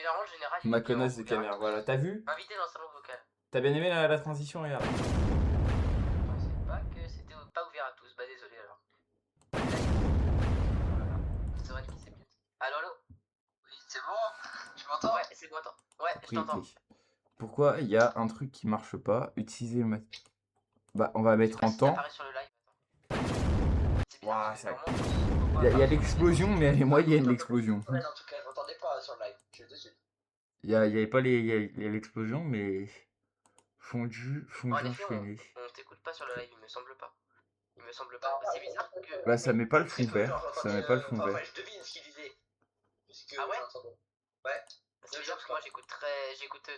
généralement, le général, il Ma est bien connasse de ouvert à caméra, tous. voilà. T'as vu? Invité dans le salon vocal. T'as bien aimé la transition, regarde. Je pensais pas que c'était pas ouvert à tous. Bah désolé alors. Voilà. Soren qui s'est mute. Allô, allô? Oui, c'est bon? Tu m'entends? Ouais, c'est bon, attends. Ouais, je t'entends. Pris. Pourquoi il y a un truc qui marche pas? Utiliser le mat. Bah, on va Je sais mettre pas en si ça temps. apparaît sur le live. C'est bizarre Ouah, parce que ça- normalement, Il y a l'explosion, mais elle est moyenne, l'explosion. Ouais, en tout cas, je m'entendais pas sur le live. Je suis dessus. Il y avait pas il y a l'explosion, mais fondu En effet, enchaîné. on t'écoute pas sur le live, il me semble pas. Il me semble pas. C'est bizarre que. Là, ça met pas le Très fond peu, vert. genre, Ça j'entendais, met pas le fond enfin, vert. je devine ce qu'il disait. Puisque Ah ouais? j'entendais. Ouais. C'est bizarre parce que moi j'écoute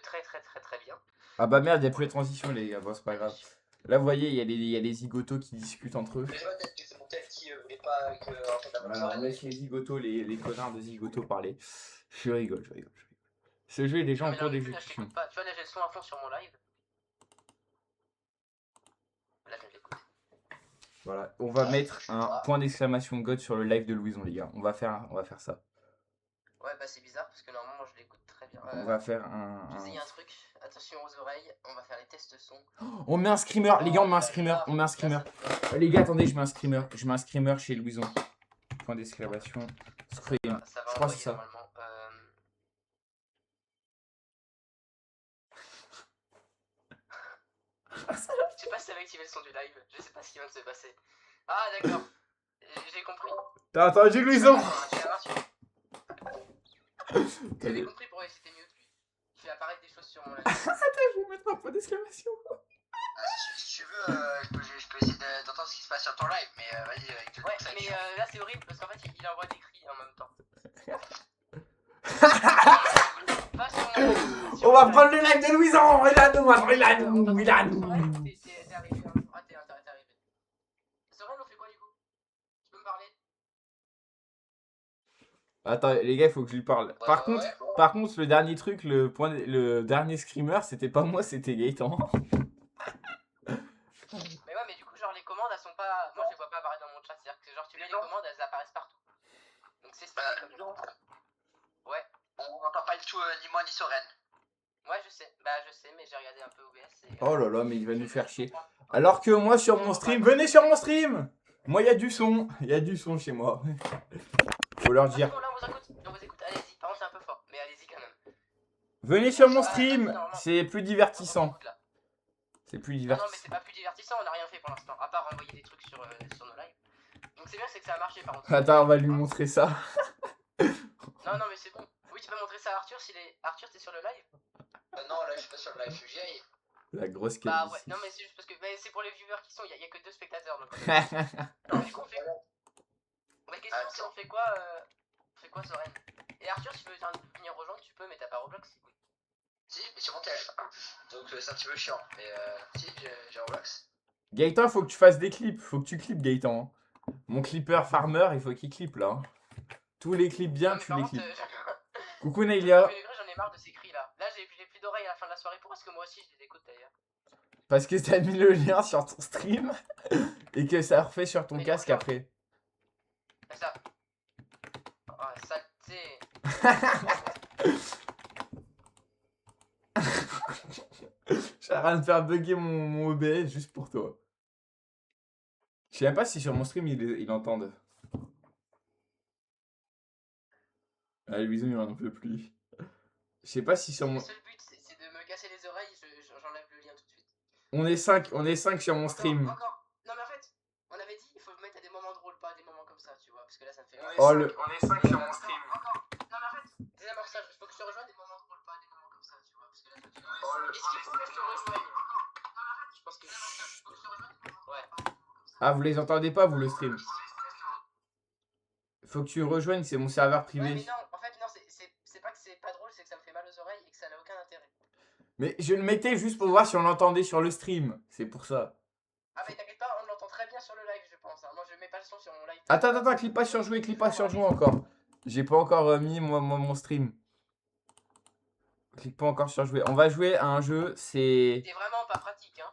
très bien. Ah bah merde, il y a plus les transitions, les gars. Bon, c'est pas grave. Là, vous voyez, il y a les zigotos qui discutent entre eux. Mais je sais pas, peut-être que c'est mon tel qui voulait pas que en fait, la bonne Alors, on soirée. laisse les zigotos, les connards de zigotos parler. Je rigole. Ce jeu est déjà Non, en mais cours là, là, je d'exécution. t'écoute pas. Tu vois, là j'ai le son à fond sur mon live. Là je l'écoute. Voilà, on va mettre un point d'exclamation God sur le live de Louison, les gars. On va faire ça. Ouais, bah c'est bizarre parce que normalement moi je l'écoute très bien. On va faire Je vous ai dit un truc, attention aux oreilles, on va faire les tests son. On met un screamer, les gars, on met un screamer. Les gars, attendez, je mets un screamer chez Louison. Point d'exclamation. Scream. Ça va Je crois que envoyer c'est ça. normalement. Je sais pas si ça va activer le son du live, je sais pas ce qui vient de se passer. Ah d'accord, j'ai compris. T'as entendu Louison? J'avais compris pourquoi c'était mute lui. Il fait apparaître des choses sur mon live. Attends, je vais vous mettre un point d'exclamation. Si tu veux, je peux essayer d'entendre ce qui se passe sur ton live, mais vas-y, avec tout Ouais, mais là c'est horrible parce qu'en fait il envoie des cris en même temps. Pas sur mon... On va prendre le live de Louison. Il a nous. T'es arrivé, hein. Ah, t'es arrivé. Soren, on fait quoi du coup? Tu peux me parler? Attends, les gars, il faut que je lui parle. Par contre, le dernier truc, le dernier screamer, c'était pas moi, c'était Gaëtan. Mais ouais, mais du coup, genre les commandes elles sont pas. Moi je les vois pas apparaître dans mon chat, c'est-à-dire que genre tu mets les commandes, elles apparaissent partout. Donc c'est stylé comme ça. Ouais. On n'entend pas du tout ni moi ni Soren. Ouais, je sais. Bah, je sais, mais j'ai regardé un peu OBS. Et, Oh là là, mais il va nous faire chier. Alors que moi, sur mon stream, venez sur mon stream. Moi, il y a du son chez moi. Faut leur dire. Bon, là, on vous écoute, allez-y. Par contre, c'est un peu fort, mais allez-y quand même. Venez sur mon stream, c'est plus divertissant. C'est plus Non, divertissant. mais c'est pas plus divertissant, on a rien fait pour l'instant, à part envoyer des trucs sur nos lives. Donc c'est bien, c'est que ça a marché par contre. Attends, on va lui montrer ça. Non, mais c'est bon. Oui, tu peux montrer ça à Arthur s'il est. Arthur, t'es sur le live? Non, là, je suis pas sur le live, je suis vieille. La grosse Bah calvitie. ouais, non, mais c'est juste parce que c'est pour les viewers qui sont, il y a que 2 spectateurs. Donc, du coup, on fait quoi? Ma question, c'est on fait quoi, Soren? Et Arthur, si tu veux venir rejoindre, tu peux, mais t'as pas Roblox, c'est cool. Si, mais sur mon téléphone. Donc c'est un petit peu chiant. Mais si, j'ai Roblox. Gaëtan, faut que tu fasses des clips. Faut que tu clips, Gaëtan. Mon clipper farmer, il faut qu'il clippe là. Tous les clips bien, tu les clips. Coucou Nailia. J'en ai marre de ces cris là. Là, j'ai plus d'oreilles à la fin de la soirée. Pourquoi est-ce que moi aussi je les écoute d'ailleurs? Parce que t'as mis le lien sur ton stream et que ça refait sur ton casque après. Ça. Oh, saleté. J'arrête de faire bugger mon OBS juste pour toi. Je sais même pas si sur mon stream il entendent. Ah, Louison, il en peut plus. Je sais pas si sur mon. Le seul but, c'est de me casser les oreilles. J'enlève le lien tout de suite. On est 5 sur mon stream. Encore. Non, mais en fait, on avait dit il faut le mettre à des moments drôles, pas à des moments comme ça, tu vois. Parce que là, ça me fait. On est 5 sur mon stream. Encore. Non, mais en fait, désamorçage. Il faut que je te rejoigne des moments drôles, pas à des moments comme ça, tu vois. Parce que là, ça me fait. Est-ce qu'il faut que je te rejoigne? Je pense que. Ouais. Ah, vous les entendez pas, vous, le stream? Faut que tu rejoignes, c'est mon serveur privé. Ouais, mais non, en fait, non, c'est pas que c'est pas drôle, c'est que ça me fait mal aux oreilles et que ça n'a aucun intérêt. Mais je le mettais juste pour voir si on l'entendait sur le stream. C'est pour ça. Ah, mais t'inquiète pas, on l'entend très bien sur le live, je pense. Hein. Moi, je mets pas le son sur mon live. Attends, clique pas sur jouer encore. J'ai pas encore mis mon stream. Clique pas encore sur jouer. On va jouer à un jeu, c'est. T'es vraiment pas pratique, hein.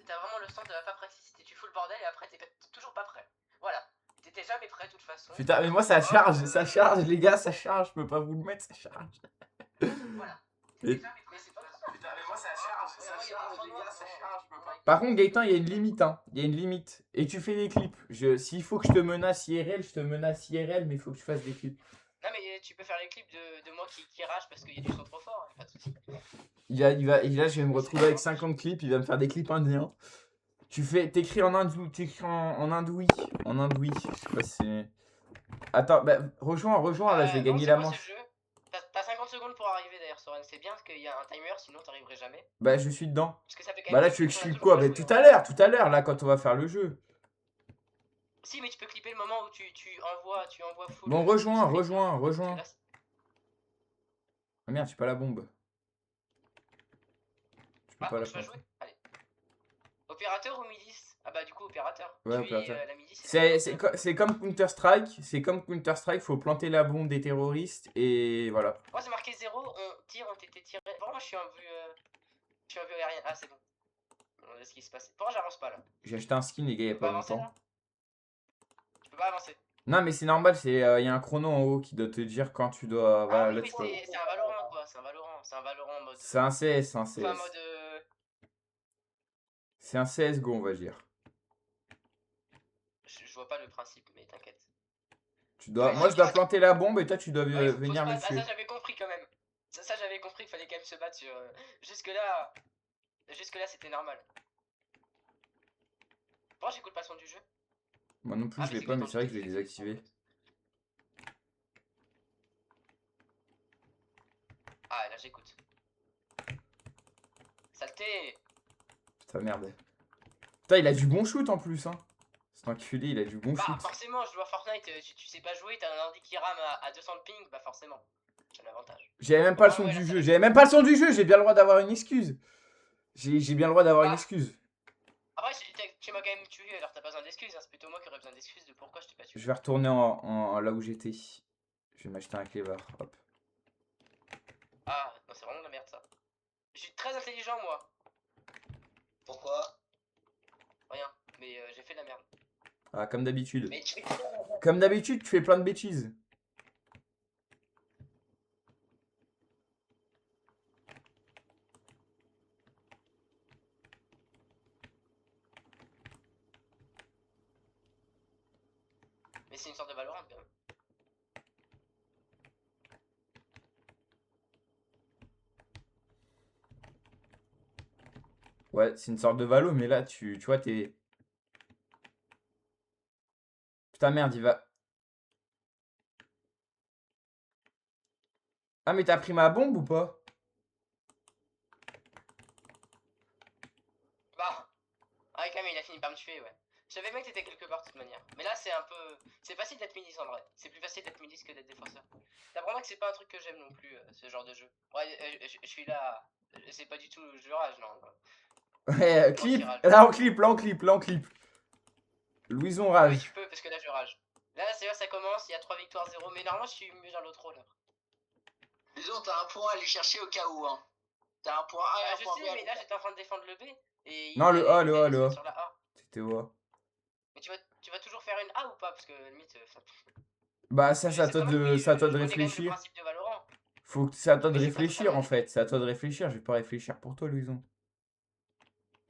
T'as vraiment le sens de la pas praticité. Tu fous le bordel et après t'es toujours pas prêt. Voilà. T'étais jamais prêt de toute façon. Putain, mais moi ça charge, les gars, ça charge. Je peux pas vous le mettre, ça charge. Voilà. Et- Mais c'est pas tout. Putain, mais moi ça charge, les gars, ça charge, je peux pas. Par contre, Gaëtan, il y a une limite, hein. Il y a une limite. Et tu fais des clips. S'il faut que je te menace IRL, je te menace IRL, mais il faut que tu fasses des clips. Non, mais tu peux faire les clips de moi qui rage parce qu'il y a du son trop fort, hein, pas de soucis. Là, je vais me retrouver avec 50 clips. Il va me faire des clips indiens. T'écris en hindou, en hindoui. En hindoui. Je sais pas si c'est. Attends, bah, rejoins, là, je vais gagner la manche. T'as 50 secondes pour arriver d'ailleurs, Soren. C'est bien parce qu'il y a un timer, sinon t'arriverais jamais. Bah, je suis dedans. Parce que ça fait quand Bah, même là, tu veux que je qu'on a clippe toujours quoi? pas Bah, joué, tout à l'heure, là, quand on va faire le jeu. Si, mais tu peux clipper le moment où tu envoies full. Bon, rejoins. Parce que là, Ah merde, j'ai pas la bombe. Je peux ah, pas la tu vas planter. jouer? Allez. Opérateur ou milice? Ah bah du coup opérateur. Ouais, Puis, opérateur. la milice, C'est comme Counter-Strike. C'est comme Counter-Strike, faut planter la bombe des terroristes et voilà. Moi c'est marqué 0, on tire, on t'était tiré. Bon, moi je suis en vue aérienne. Ah c'est bon. On va ce qui se passe. Pourquoi j'avance pas là? J'ai acheté un skin, les gars, il y a Tu peux pas pas avancer longtemps. là? Tu peux pas avancer. Non, mais c'est normal, il y a un chrono en haut qui doit te dire quand tu dois. Voilà, Ah oui, là, mais tu peux. c'est un Valorant quoi. C'est un Valorant en mode. C'est un CS, c'est un Enfin, en CS. mode. C'est un CSGO, on va dire. Je vois pas le principe, mais t'inquiète. Moi, je dois planter la bombe et toi, tu dois Ouais, faut venir se me battre. Ah, tuer. ça j'avais compris quand même. Ça j'avais compris qu'il fallait quand même se battre sur. Jusque-là. Jusque-là c'était normal. Pourquoi j'écoute pas le son du jeu? Moi non plus, Ah, je mais l'ai c'est pas, mais Gaëtan c'est vrai qui que je l'ai fait. désactivé. Ah, là j'écoute. Saleté! Putain, merde. Putain, il a du bon shoot en plus, hein. Cet enculé, il a du bon Bah, shoot. forcément, je joue à Fortnite, tu sais pas jouer, t'as un ordi qui rame à 200 de ping, bah forcément. J'ai un avantage. J'avais même pas le Ouais, son ouais, du là, jeu. ça J'avais même pas le son du jeu. J'ai bien le droit d'avoir une excuse. J'ai bien le droit d'avoir une Ah. excuse. Après, tu m'as quand même tué, alors t'as pas besoin d'excuses, hein. C'est plutôt moi qui aurais besoin d'excuses de pourquoi je t'ai pas tué. Je vais retourner là où j'étais. Je vais m'acheter un clébar. Hop. Ah, non, c'est vraiment de la merde ça. Je suis très intelligent, moi. Pourquoi? Rien, mais j'ai fait de la merde. Ah, comme d'habitude. Mais tu Comme d'habitude, tu fais plein de bêtises. Mais c'est une sorte de Valorant quand même. Ouais, c'est une sorte de Valo, mais là, tu vois, t'es. Putain, merde, il va. Ah, mais t'as pris ma bombe ou pas? Bah, ah, quand même, il a fini par me tuer, ouais. Je savais bien que t'étais quelque part de toute manière. Mais là, c'est un peu. C'est facile d'être milice en vrai. C'est plus facile d'être milice que d'être défenseur. T'apprendras que c'est pas un truc que j'aime non plus, ce genre de jeu. Ouais, je suis là. C'est pas du tout je rage, non. Ouais, Moi clip. qui rage. Là, on clip, là, on clip, là, on clip. Louison Oui, rage. tu peux, parce que là, je rage. Là, c'est là, ça commence, il y a 3 victoires 0. Mais normalement, je suis mieux dans l'autre rôle. Disons, t'as un point à aller chercher au cas où, hein. T'as un point A et Bah, un je point B. sais, mais là, j'étais en train de défendre le B. Et Non, le A, il le allait A, se le mettre A. sur la A. C'était au A. Mais tu vas toujours faire une A ou pas? Parce que limite. Bah, ça, Je c'est à sais toi très mal, mais c'est à toi de je connais quand même le réfléchir. principe de Valorant. C'est à toi de Mais j'ai pas réfléchir, totalement en fait. C'est à toi de réfléchir. Je vais pas réfléchir pour toi, Louison.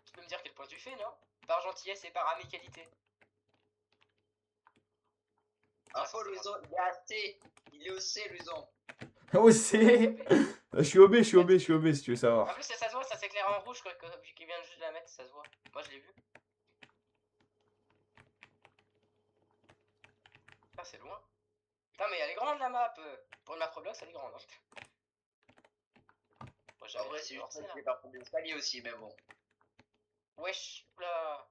Tu peux me dire quel point tu fais, non? Par gentillesse et par amicalité. Info, Louison, il est à C. Il est au C, Louison. Oh, c'est. Je suis OB, je suis OB, je suis OB, si tu veux En savoir. plus, ça se voit, ça s'éclaire en rouge, quoi, vu qu'il vient juste de la mettre, ça se voit. Moi, je l'ai vu. Ah, c'est loin. Putain, mais elle est grande la map. Pour une map Roblox, elle est grande. Hein. Moi, En vrai, c'est juste que je vais pas prendre des escaliers aussi, mais bon. Wesh, oula.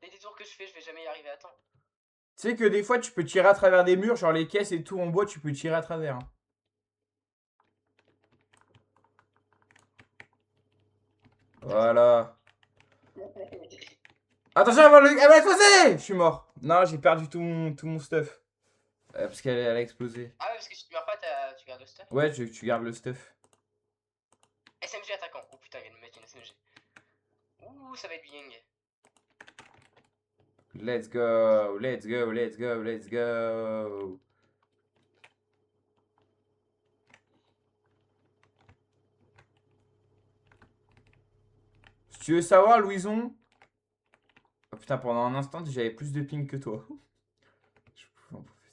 Les détours que je fais, je vais jamais y arriver à temps. Tu sais que des fois, tu peux tirer à travers des murs, genre les caisses et tout en bois, tu peux tirer à travers. Hein. Voilà. Attention, elle va exploser! Je suis mort. Non, j'ai perdu tout mon stuff. Parce qu'elle a explosé. Ah ouais, parce que si tu meurs pas, tu gardes le stuff. Ouais, tu gardes le stuff. SMG attaquant. Oh putain, il vient de me mettre une SMG. Ouh, ça va être bien. Let's go, let's go, let's go, let's go. Si tu veux savoir, Louison. Oh putain, pendant un instant, j'avais plus de ping que toi. Je pouvais en profiter.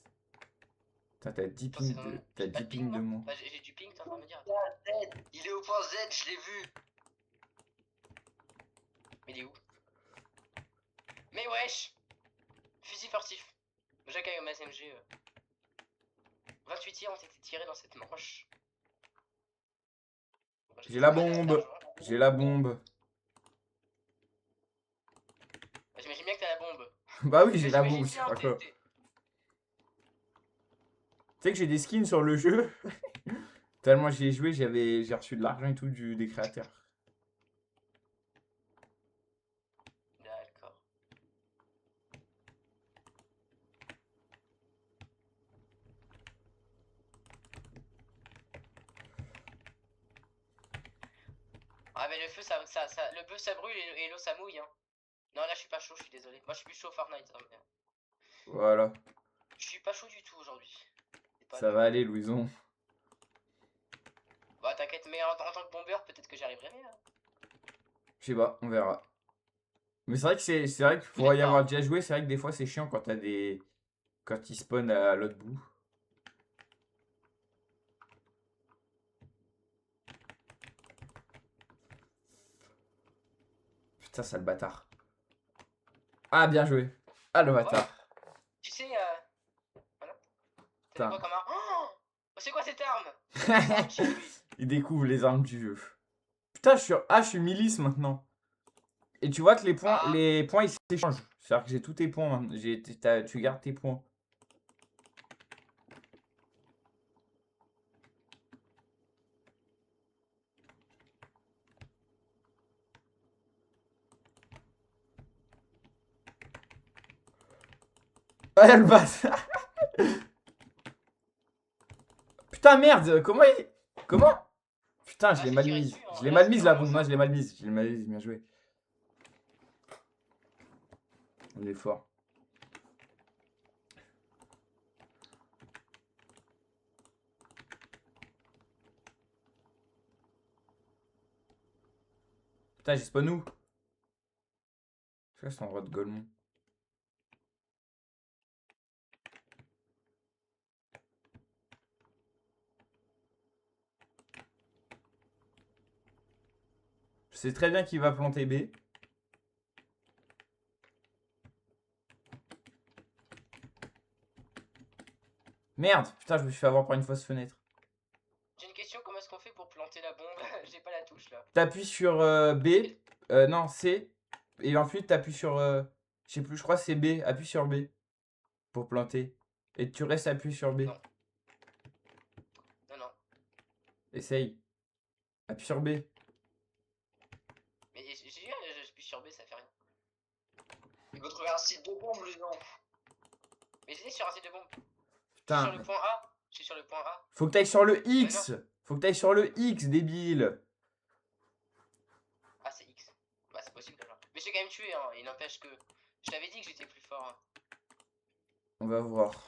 Putain, t'as 10 Attends, c'est ping vraiment- t'as j'ai pas 10 de ping de moi. moins. Bah, j'ai du ping, t'es en train de me dire. Z, il est au point Z, je l'ai vu. Mais il est où? Mais wesh! Fusil furtif. J'accueille au SMG. 28 tirs ont été tirés dans cette manche. Bon, J'ai la pas mal bombe. d'argent. J'ai la bombe. Bah, j'imagine bien que t'as la bombe. Bah oui, j'ai Mais la j'imagine bombe, c'est bien, pas quoi. t'es- Tu sais que j'ai des skins sur le jeu. Tellement j'y ai joué, j'ai reçu de l'argent et tout des créateurs. D'accord. Ah mais le feu le feu ça brûle et l'eau ça mouille hein. Non là je suis pas chaud, je suis désolé. Moi je suis plus chaud Fortnite. Hein, mais... Voilà. Je suis pas chaud du tout aujourd'hui. Ça va aller, Louison. Bah t'inquiète, mais en tant que bombeur peut-être que j'y arriverai. Hein. Je sais pas, on verra. Mais c'est vrai que c'est vrai qu'il faut y avoir déjà joué, c'est vrai que des fois c'est chiant quand t'as des. Quand ils spawnent à l'autre bout. Putain, ça le bâtard. Ah, bien joué. Ah, le bâtard. Tu sais, voilà. T'as Putain. quoi comme arme? Oh, c'est quoi cette arme? Il découvre les armes du jeu. Putain, je suis milice maintenant. Et tu vois que les points ils s'échangent. C'est-à-dire que j'ai tous tes points maintenant. Tu gardes tes points. Ah, le bâtard. Putain, merde. Comment? Putain, je l'ai mal mise. Je l'ai mal mise la bombe. Moi, je l'ai mal mise. Je l'ai mal mise. Bien joué. On est fort. Putain, j'ai spawn où? Je c'est en droit de Golemont. Je sais très bien qu'il va planter B. Merde, putain, je me suis fait avoir par une fausse fenêtre. J'ai une question, comment est-ce qu'on fait pour planter la bombe? J'ai pas la touche là. T'appuies sur B, non, C, et ensuite t'appuies sur, je sais plus, je crois que c'est B, appuie sur B pour planter. Et tu restes appuyé sur B. Non. Non. Essaye. Appuie sur B. Mais j'ai eu, je suis sur B, ça fait rien. Il faut trouver un site de bombe, lui, non. Mais j'étais sur un site de bombe. Putain. Je suis sur le point A. Je suis sur le point A. Faut que t'ailles sur le X. Faut que t'ailles sur le X, débile. Ah, c'est X. Bah, c'est possible alors. Mais j'ai quand même tué, hein. Il n'empêche que. Je t'avais dit que j'étais plus fort. Hein. On va voir.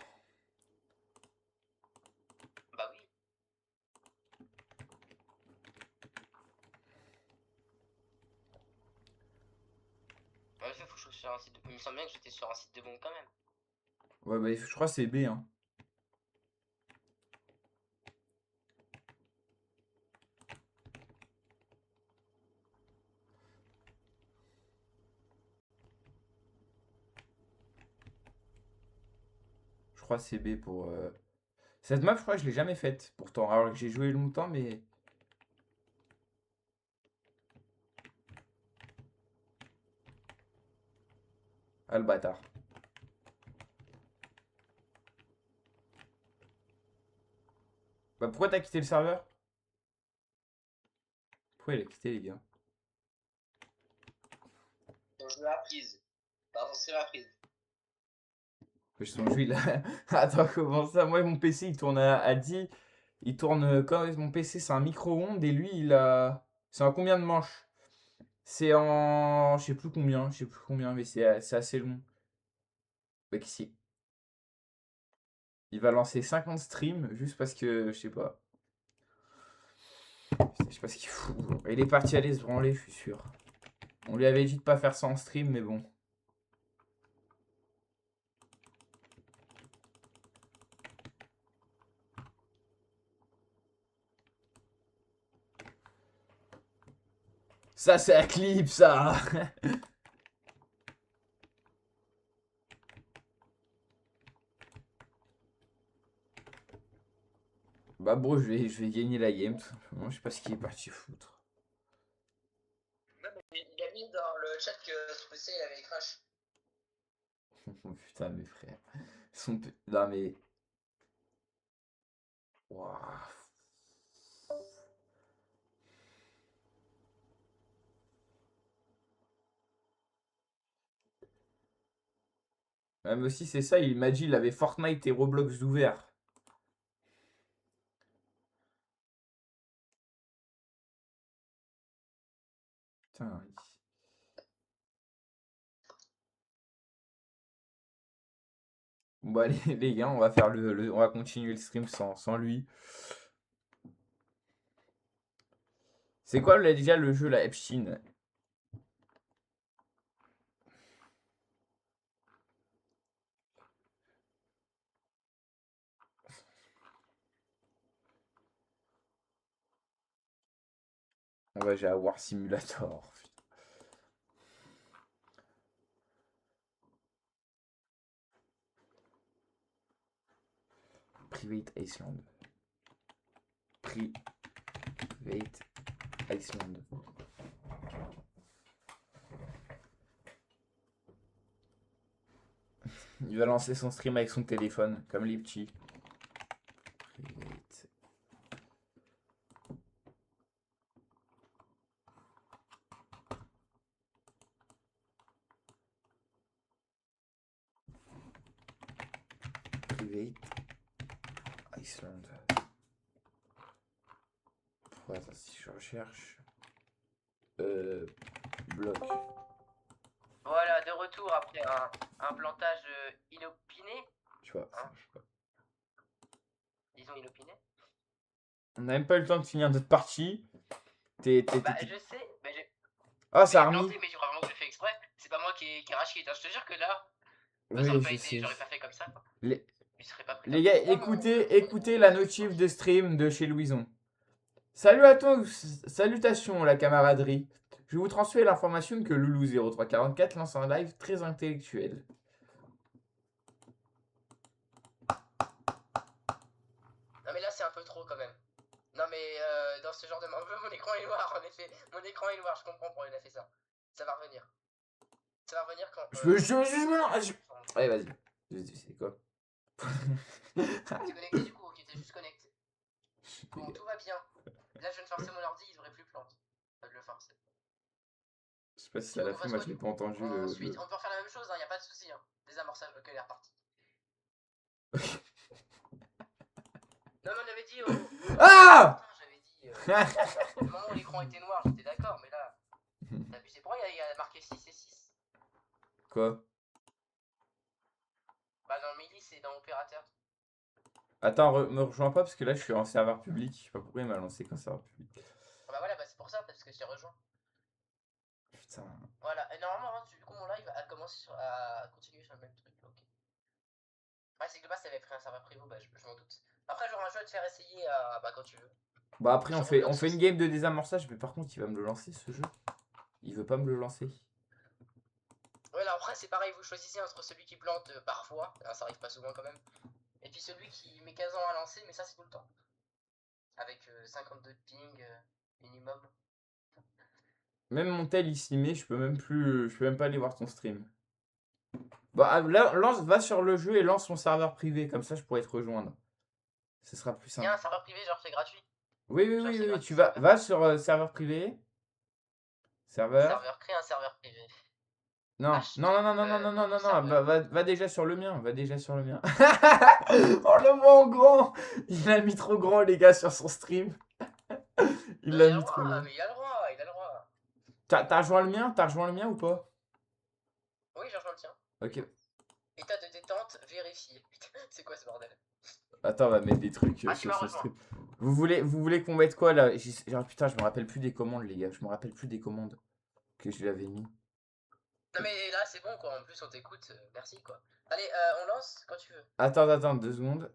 Bah oui. En effet, faut que je sois sur un site de bombe. Il me semble bien que j'étais sur un site de bombe quand même. Ouais, bah, je crois que c'est B, hein. Je crois que c'est B pour... Cette map, je crois que je l'ai jamais faite, pourtant. Alors que j'ai joué longtemps, mais... Ah, le bâtard. Bah, pourquoi t'as quitté le serveur? Pourquoi il a quitté, les gars? Donc, je l'ai apprise. Pardon, c'est la prise. Son jeu, il a... Attends, comment ça? Moi, mon PC, il tourne à 10. Il tourne... Quand mon PC, c'est un micro-ondes, et lui, il a... C'est en combien de manches? C'est en... Je sais plus combien, mais c'est assez long. Mec, si. Il va lancer 50 streams, juste parce que... Je sais pas. Je sais pas ce qu'il fout. Il est parti aller se branler, je suis sûr. On lui avait dit de pas faire ça en stream, mais bon. Ça, c'est un clip, ça. Bah bro, je vais gagner la game, tout simplement. Je sais pas ce qu'il est parti foutre. Il a mis dans le chat que son PC il avait crash. Oh putain, mes frères. Non mais... Waouh. Même aussi, c'est ça, il m'a dit il avait Fortnite et Roblox ouverts. Putain. Bon bah les gars, on va faire on va continuer le stream sans lui. C'est quoi déjà le jeu la Epstein? On va j'ai War Simulator. Private Iceland. Private Iceland. Il va lancer son stream avec son téléphone, comme les petits. Private. Private Iceland. Attends, si je recherche. Bloc. Voilà, de retour après un plantage inopiné. Tu vois, Hein? je sais pas. Disons inopiné. On n'a même pas eu le temps de finir notre partie. Bah, je sais, mais j'ai Ah, ça a planté, remis. mais vraiment que je fais exprès. C'est pas moi qui ai rage-quit. Je te jure que là, Oui, ça aurait je pas été, sais. j'aurais pas fait comme ça. Quoi. Les, Je serais pas pris les gars, écoutez la notif de stream de chez Louison. Salut à tous, salutations la camaraderie. Je vous transmets l'information que Loulou0344 lance un live très intellectuel. Non mais là c'est un peu trop quand même. Non mais dans ce genre de mon écran est noir en effet. Mon écran est noir, je comprends pourquoi il a fait ça. Ça va revenir. Ça va revenir quand... Allez, vas-y. C'est quoi? T'es connecté du coup, ok, t'es juste connecté. Bon, tout va bien. Là je viens de forcer mon ordi, il devrait plus planter. Pas de le forcer. Je sais pas si ça l'a fait, moi je l'ai pas entendu. Ensuite, on peut refaire la même chose, hein, y a pas de souci. Hein. Désamorçage, ok, elle est repartie. Non mais on avait dit... Ah J'avais dit... au moment où l'écran était noir, j'étais d'accord, mais là... T'as abusé. Pourquoi il y a marqué 6 et 6? Quoi? Bah dans le midi c'est dans opérateur. Attends, me rejoins pas parce que là je suis en serveur public. Je sais pas pourquoi il m'a lancé qu'en serveur public. Ah bah voilà, bah c'est pour ça, parce que je t'ai rejoint. Putain. Voilà, et normalement, hein, du coup mon live a commencé à continuer sur le même truc, ok. Ouais, c'est que de base t'avais pris un serveur privé, bah je m'en doute. Après j'aurai un jeu à te faire essayer bah quand tu veux. Bah après on fait une game de désamorçage, mais par contre il va me le lancer ce jeu. Il veut pas me le lancer. Ouais, là après c'est pareil, vous choisissez entre celui qui plante parfois, hein, ça arrive pas souvent quand même, et puis celui qui met 15 ans à lancer, mais ça c'est tout le temps. Avec 52 de ping minimum. Même mon tel il s'y met, je peux même pas aller voir ton stream. Bah là, va sur le jeu et lance ton serveur privé, comme ça je pourrais te rejoindre. Ce sera plus Il y simple. a un serveur privé, genre c'est gratuit. Oui, tu va sur serveur privé. Serveur. Crée un serveur privé. Non, va déjà sur le mien, va déjà sur le mien. Oh le mot en grand. Il l'a mis trop grand les gars sur son stream. Il l'a mis trop grand. Mais il a le droit, il a le droit. T'as rejoint le mien? T'as rejoint le mien ou pas? Oui, j'ai rejoint le tien. Ok. État de détente vérifié. C'est quoi ce bordel? Attends, on va mettre des trucs sur son stream. Vous voulez qu'on mette quoi là? Putain, je me rappelle plus des commandes les gars, je me rappelle plus des commandes. que je l'avais mis. Non mais là c'est bon quoi, en plus on t'écoute, merci quoi. Allez, on lance quand tu veux. Attends, 2 secondes.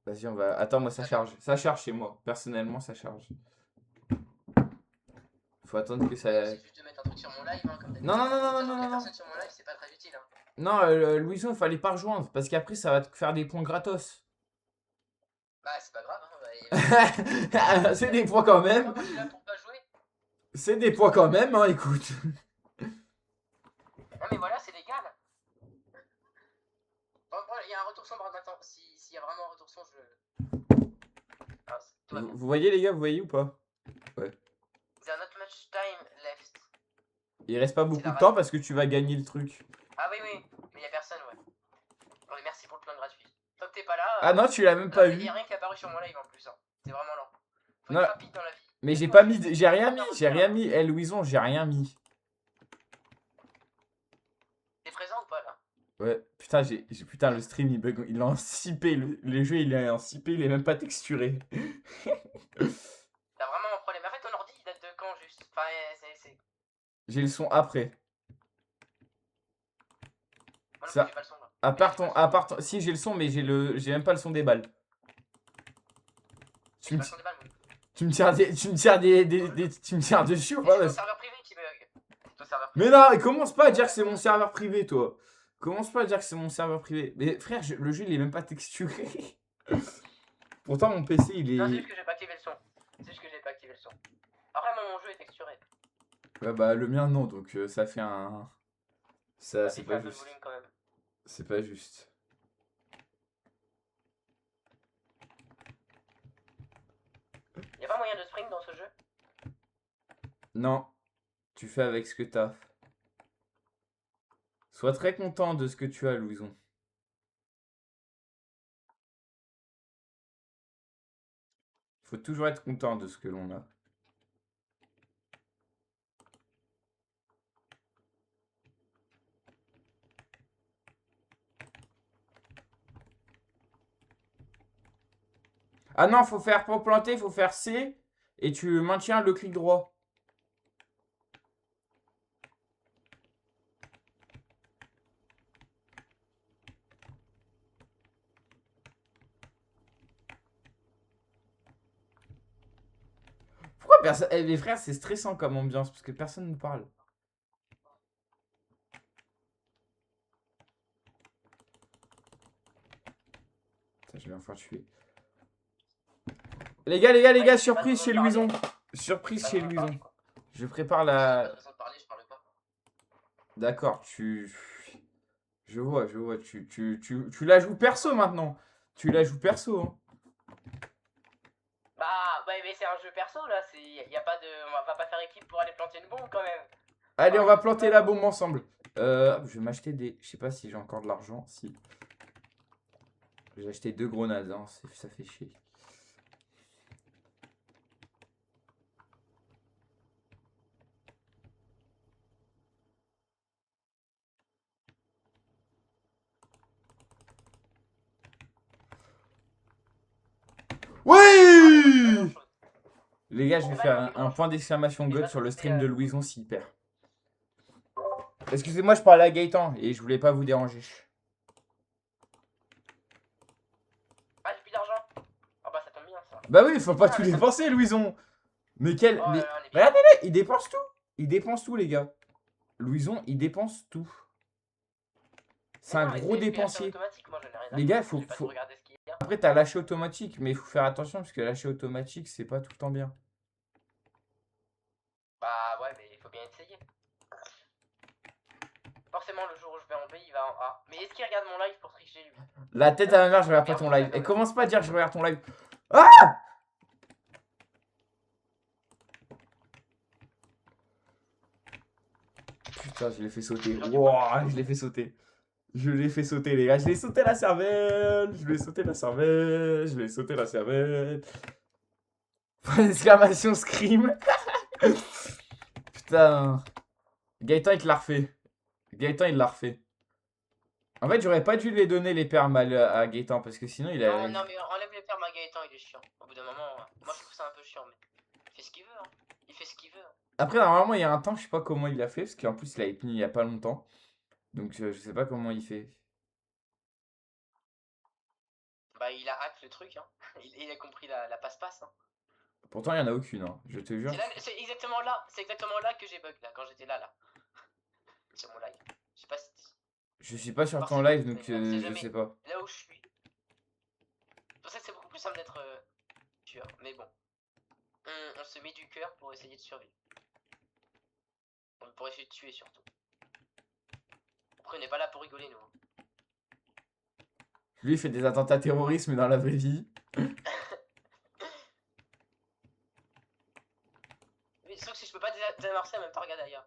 Vas-y, on va. Attends, moi ça charge. Ça charge chez moi. Personnellement, ça charge. Faut attendre que ça. C'est juste de mettre un truc sur mon live, hein, comme d'habitude. Non, non, non, non, Sachant non, qu'il y a non, non. personne sur mon live, c'est pas très utile. Hein. Non, Louison, il fallait pas rejoindre. Parce qu'après, ça va te faire des points gratos. Bah c'est pas grave, hein. C'est des points quand même. Moi je suis là pour pas jouer. C'est des points quand même, hein, écoute. Non mais voilà, c'est légal. Bon, il y a un retour sombre, attends, s'il y a vraiment un retour sombre, je... Ah, tout va bien. Vous voyez les gars, vous voyez ou pas? There's not much time left. Il reste pas beaucoup la de temps parce que tu vas gagner le truc. Ah oui, mais y a personne, ouais. Bon, mais merci pour le plan gratuit. Tant que t'es pas là... Ah non, tu l'as même pas Il eu. y a rien qui est apparu sur mon live en plus, hein. C'est vraiment lent. Faut Non, être rapide dans la vie. Mais j'ai pas mis, j'ai rien mis. Eh Louison, j'ai rien mis. T'es présent ou pas là? Ouais, putain, putain, le stream il bug, il est en 6p, le jeu il est en 6p, il est même pas texturé. T'as vraiment un problème. En fait, ton ordi il date de quand juste? Enfin, c'est... J'ai le son après. Moi non Ça- plus, j'ai pas le son là. À part si j'ai le son, mais j'ai même pas le son des balles. Tu J'ai me, pas le son des balles, moi. tu me tires dessus ou C'est pas? ton Vas-y. serveur privé qui bug. C'est ton serveur Mais privé. non, commence pas à dire que c'est mon serveur privé, toi. Commence pas à dire que c'est mon serveur privé. Mais frère, le jeu il est même pas texturé. Pourtant mon PC il Non, c'est est. juste que j'ai pas activé le son. C'est juste que j'ai pas activé le son. Après, mon jeu est texturé. Ouais, bah le mien non, donc ça fait un. Ça c'est Il fait pas un peu de juste. volume quand même. C'est pas juste. Y'a pas moyen de sprint dans ce jeu? Non, tu fais avec ce que t'as. Sois très content de ce que tu as, Louison. Il faut toujours être content de ce que l'on a. Ah non, faut faire pour planter, faut faire C et tu maintiens le clic droit. Pourquoi personne... Eh, mes frères, c'est stressant comme ambiance parce que personne ne parle. Putain, je vais enfin tuer. Les gars, surprise chez Louison. Surprise chez Louison. Je prépare la... Pas besoin de parler, je parle pas. D'accord, Je vois, tu la joues perso maintenant. Tu la joues perso, hein. Bah, ouais, mais c'est un jeu perso là, y a pas de... On va pas faire équipe pour aller planter une bombe quand même. Allez, on va planter la bombe ensemble. Je vais m'acheter des... Je sais pas si j'ai encore de l'argent. Si. J'ai acheté 2 grenades, hein. Ça fait chier. Oui! Les gars, je vais faire un point d'exclamation God sur le stream de Louison s'il perd. Excusez-moi, je parlais à Gaëtan et je voulais pas vous déranger. Ah, j'ai plus d'argent. Ah bah ça tombe bien ça. Bah oui, faut pas tout dépenser, Louison. Mais quel... Oh, mais... là, on est bien. Regardez-le, il dépense tout. Il dépense tout, les gars. Louison, il dépense tout. C'est un Non, mais gros c'est dépensier. automatique, moi, j'en ai rien à Les gars, foutre, faut- j'ai pas faut- tout regardé ce qu'il y a. Après, t'as lâché automatique, mais il faut faire attention parce que lâcher automatique, c'est pas tout le temps bien. Bah ouais, mais il faut bien essayer. Forcément, le jour où je vais en B, il va en A. Mais est-ce qu'il regarde mon live pour tricher, lui? La tête à ma mère, je regarde pas ton live. Et commence pas à dire que je regarde ton live. Putain, je l'ai fait sauter. Wouah, je l'ai fait sauter. Je l'ai fait sauter, les gars. Je l'ai sauté la cervelle. Je lui ai sauté la cervelle. Je lui ai sauté la cervelle. Point d'exclamation scream. Putain. Gaëtan, il te l'a refait. Gaëtan, il l'a refait. En fait, j'aurais pas dû les donner les permes à Gaëtan parce que sinon il a. Non, non, mais enlève les permes à Gaëtan, il est chiant. Au bout d'un moment, moi je trouve ça un peu chiant, mais il fait ce qu'il veut. Hein. Il fait ce qu'il veut. Hein. Après, normalement, il y a un temps, je sais pas comment il a fait, parce qu'en plus, il a été mis il y a pas longtemps. Donc, je sais pas comment il fait. Bah, il a hack le truc. Hein. Il a compris la passe-passe. Hein. Pourtant, il y en a aucune, hein, je te jure. C'est exactement là que j'ai bug, là, quand j'étais là. Sur mon live. Je sais pas si. Je suis pas sur ton Forcément, live, donc mais on sait je jamais. sais pas. Là où je suis. C'est pour ça que c'est beaucoup plus simple d'être tueur. Mais bon. On se met du cœur pour essayer de survivre. Pour essayer de tuer surtout. Après, on n'est pas là pour rigoler, nous. Hein. Lui, il fait des attentats terroristes, mais dans la vraie vie. Mais sauf que si je peux pas désamorcer en même temps, regarde ailleurs.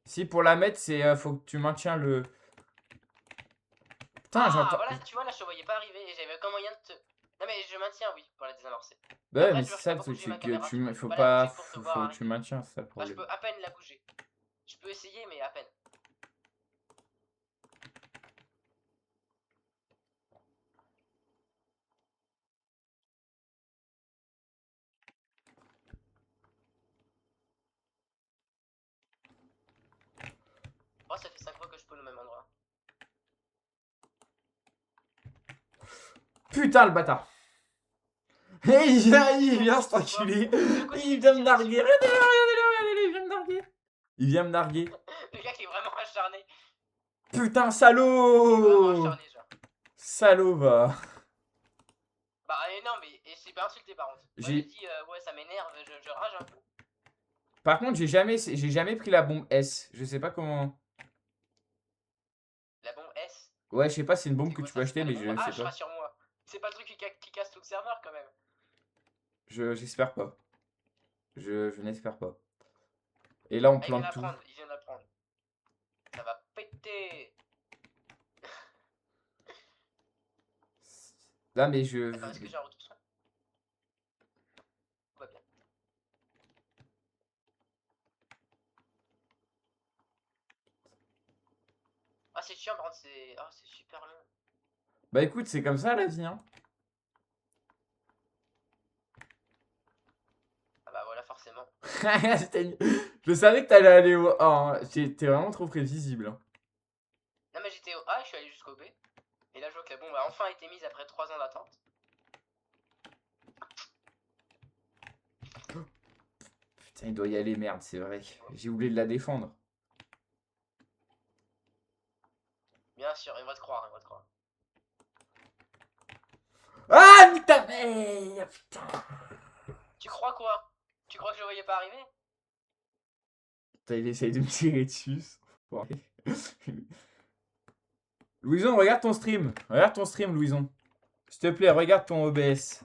Si, pour la mettre, c'est faut que tu maintiens le. Putain, Ah, j'entends. voilà, tu vois, là, je te voyais pas arriver et j'avais aucun moyen de te. Non, mais je maintiens, oui, pour la désamorcer. Bah ouais, Après, mais tu vois, c'est je ça peux le pas truc, bouger c'est ma que caméra, tu peux faut pas la pas. bouger pour te Faut voir que arriver. tu maintiens, c'est ça le Enfin, je problème. peux à peine la bouger. Je peux essayer, mais à peine. Oh, ça fait 5 fois que je peux au même endroit. Putain, le bâtard! Et il vient cet enculé! Il vient me narguer! Regardez-le, il vient me narguer! Il vient me narguer! Le gars qui est vraiment acharné. Putain, Il est vraiment salaud! acharné, genre. Salaud, va! Bah, non, mais c'est pas insulté par contre. Moi, j'ai dit, ouais, ça m'énerve, je rage un peu. Par contre, j'ai jamais pris la bombe S. Je sais pas comment. La bombe S. Ouais, je sais pas, c'est une bombe C'est que quoi tu peux ça? C'est acheter, pas la mais bombe je sais H, pas. rassure-moi. C'est pas le truc qui casse tout le serveur quand même. J'espère pas. Je n'espère pas. Et là, on Ah, il vient plante tout. d'apprendre, il vient d'apprendre. Ça va péter. Là, mais je. Attends, est-ce que j'ai un retour son? Tout va bien. Ah, c'est chiant, par contre, c'est. Ah, c'est super long. Bah écoute, c'est comme ça la vie, hein. Ah, bah voilà, forcément. Je savais que t'allais aller au A, hein. T'es vraiment trop prévisible, hein. Non, mais j'étais au A et je suis allé jusqu'au B. Et là, je vois que la bombe a enfin été mise après 3 ans d'attente. Putain, il doit y aller, merde, c'est vrai. J'ai oublié de la défendre. Bien sûr, il va te croire, il va te croire. Ah, mais ta mère! Putain! Tu crois quoi? Tu crois que je le voyais pas arriver? Putain, il essaye de me tirer dessus. Louison, regarde ton stream. Regarde ton stream, Louison. S'il te plaît, regarde ton OBS.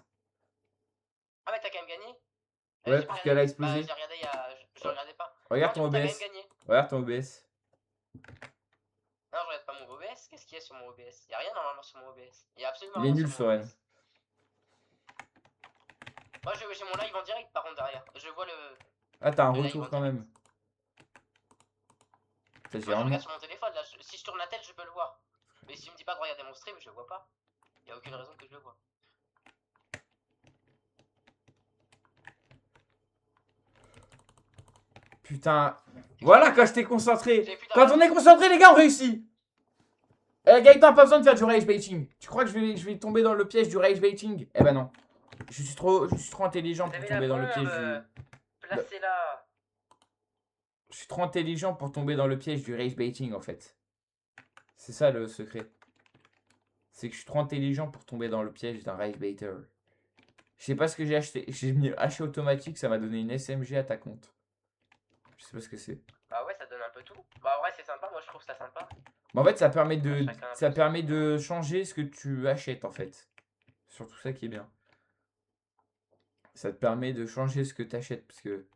Ah, mais t'as quand même gagné? Ouais, j'ai pas parce regardé. qu'elle a Bah, explosé. j'ai regardé il y a. Je regardais pas. Regarde Non, ton du coup, t'as quand OBS. même gagné. Regarde ton OBS. Non, je regarde pas mon OBS. Qu'est-ce qu'il y a sur mon OBS? Y'a rien normalement sur mon OBS. Y'a absolument Il est rien nul, sur mon Soren. OBS. Moi, j'ai mon live en direct par contre derrière. Je vois le. Ah, t'as un Le live retour en quand direct. même. Putain, j'ai Moi, je vraiment. regarde sur mon téléphone là. Si je tourne la tête, je peux le voir. Mais si tu me dis pas de regarder mon stream, je le vois pas. Y'a aucune raison que je le vois. Putain. Voilà, quand j'étais concentré. J'avais plus Quand d'argent. on est concentré, les gars, on réussit. Eh, Gaëtan, pas besoin de faire du rage baiting. Tu crois que je vais tomber dans le piège du rage baiting? Eh ben non. Je suis trop intelligent pour tomber dans le piège du. Placez-la. Je suis trop intelligent pour tomber dans le piège du rage baiting en fait. C'est ça le secret. C'est que je suis trop intelligent pour tomber dans le piège d'un rage baiter. Je sais pas ce que j'ai acheté. J'ai mis achat automatique, ça m'a donné une SMG à ta compte. Je sais pas ce que c'est. Bah ouais, ça donne un peu tout. Bah ouais, c'est sympa, moi je trouve ça sympa. Mais en fait, ça permet Chacun un peu de changer ce que tu achètes en fait. Surtout ça qui est bien. Ça te permet de changer ce que tu achètes parce que.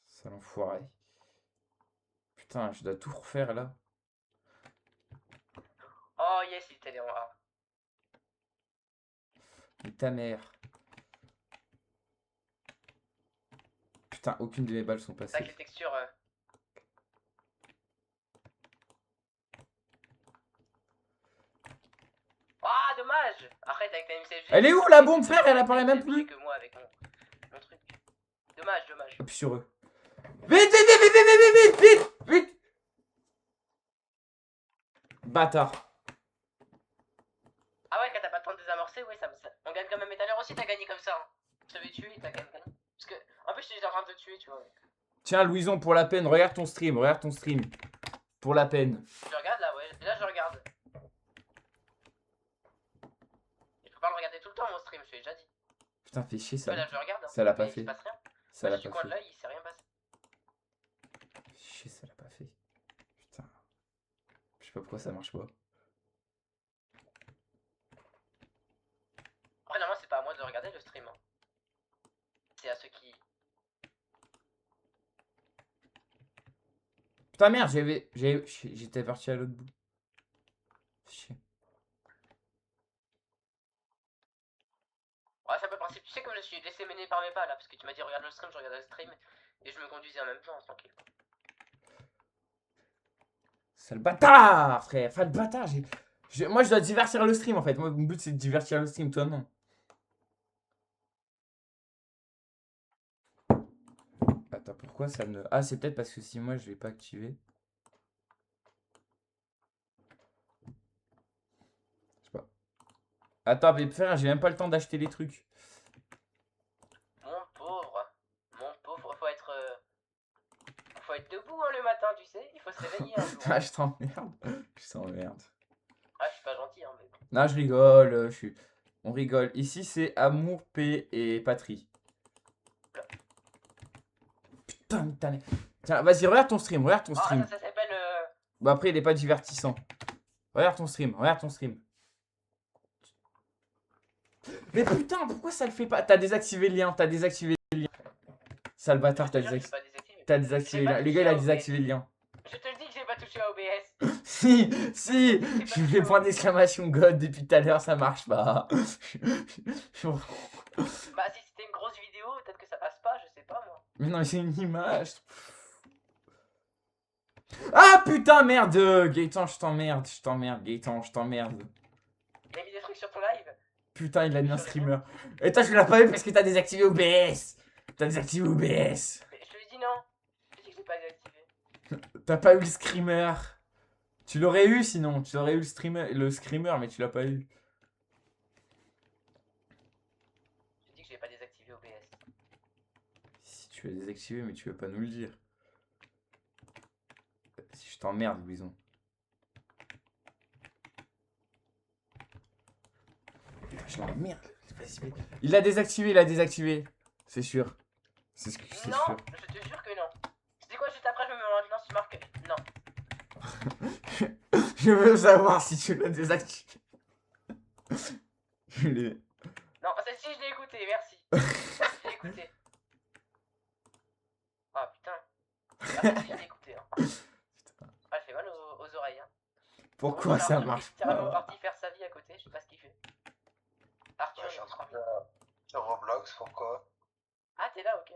Ça l'enfoiré. Putain, je dois tout refaire là. Oh yes, il était en A. Mais ta mère. Putain, aucune de mes balles sont C'est ça que passées. les textures. Ah, dommage! dommage. Arrête avec ta MCFG. Elle est où la bombe, frère? Elle apparaît même plus. Que moi avec mon truc. Dommage. Appuie sur eux. Vite. Bâtard. Ah ouais, quand t'as pas le temps de désamorcer, ouais, on gagne quand même. Mais tout à l'heure aussi, t'as gagné comme ça. Hein. Je t'avais tué, t'as quand même gagné. Parce que, en plus, j'étais en train de te tuer, tu vois. Tiens, Louison, pour la peine, regarde ton stream. Pour la peine. Je regarde là, ouais. Là, je regarde. Je peux pas le regarder tout le temps, mon stream, je t'ai déjà dit. Putain, fais chier ça. Ouais, là, je regarde. Hein. Ça l'a pas Mais fait. Il se passe rien. Ça l'a Du pas coin de fait. l'œil, il s'est rien passé. Chier, ça l'a pas fait. Putain. Je sais pas pourquoi ça marche pas. Après, normalement, c'est pas à moi de regarder le stream. Hein. C'est à ceux qui. Putain, merde, j'étais parti à l'autre bout. Chier. Ouais, c'est un peu le principe. Tu sais comme je suis laissé mener par mes pas là, parce que tu m'as dit regarde le stream, je regarde le stream, et je me conduisais en même temps, tranquille. Sale bâtard, frère. Sale bâtard. Moi, je dois divertir le stream en fait. Moi, mon but, c'est de divertir le stream. Toi, non. Attends, pourquoi ça ne. Ah, c'est peut-être parce que si moi, je l'ai pas activé. Je sais pas. Attends, mais frère, j'ai même pas le temps d'acheter les trucs. Mon pauvre, faut être debout hein, le matin, tu sais, il faut se réveiller un jour. Ah, je t'emmerde. Je t'emmerde. Ah, je suis pas gentil, hein, mais bon. Non, je rigole. On rigole. Ici, c'est Amour, Paix et Patrie. Putain. Tiens, vas-y, regarde ton stream. Ah, ça s'appelle. Bon, après, il est pas divertissant. Regarde ton stream. Mais putain, pourquoi ça le fait pas? T'as désactivé le lien. Sale bâtard, t'as désactivé le lien. Les gars, il a désactivé le lien. Je te le dis que j'ai pas touché à OBS. Si, je fais point d'exclamation God depuis tout à l'heure, ça marche pas. Bah, si c'était une grosse vidéo, peut-être que ça passe pas, je sais pas moi. Mais non, c'est une image. Ah putain, merde, Gaëtan, je t'emmerde, Gaëtan, je t'emmerde. Il a mis des trucs sur ton live. Putain, il a mis un streamer. Et toi, je l'ai pas vu parce que t'as désactivé OBS. Mais je te l'ai dit non. Je te dis que j'ai pas désactivé. T'as pas eu le screamer. Tu l'aurais eu sinon, tu aurais eu le screamer, mais tu l'as pas eu. Je te dis que j'ai pas désactivé OBS. Si tu l'as désactivé, mais tu veux pas nous le dire. Si je t'emmerde, Louison. Je l'emmerde. Il l'a désactivé. C'est sûr. C'est sûr. Non, je te jure que non. C'est quoi juste après je me mets en lance marque. Non. Je veux savoir si tu l'as désactivé. Je l'ai. Non, celle-ci je l'ai écouté, merci. Je l'ai écouté. Ah putain. Ah, celle-ci je l'ai écouté. Hein. Ah, elle fait mal aux oreilles. Hein. Pourquoi ça marche Il est carrément pas? parti faire sa vie à côté, je sais pas ce qu'il fait. Arthur, Ouais, je suis en train de sur Roblox, pourquoi? Ah, t'es là, ok.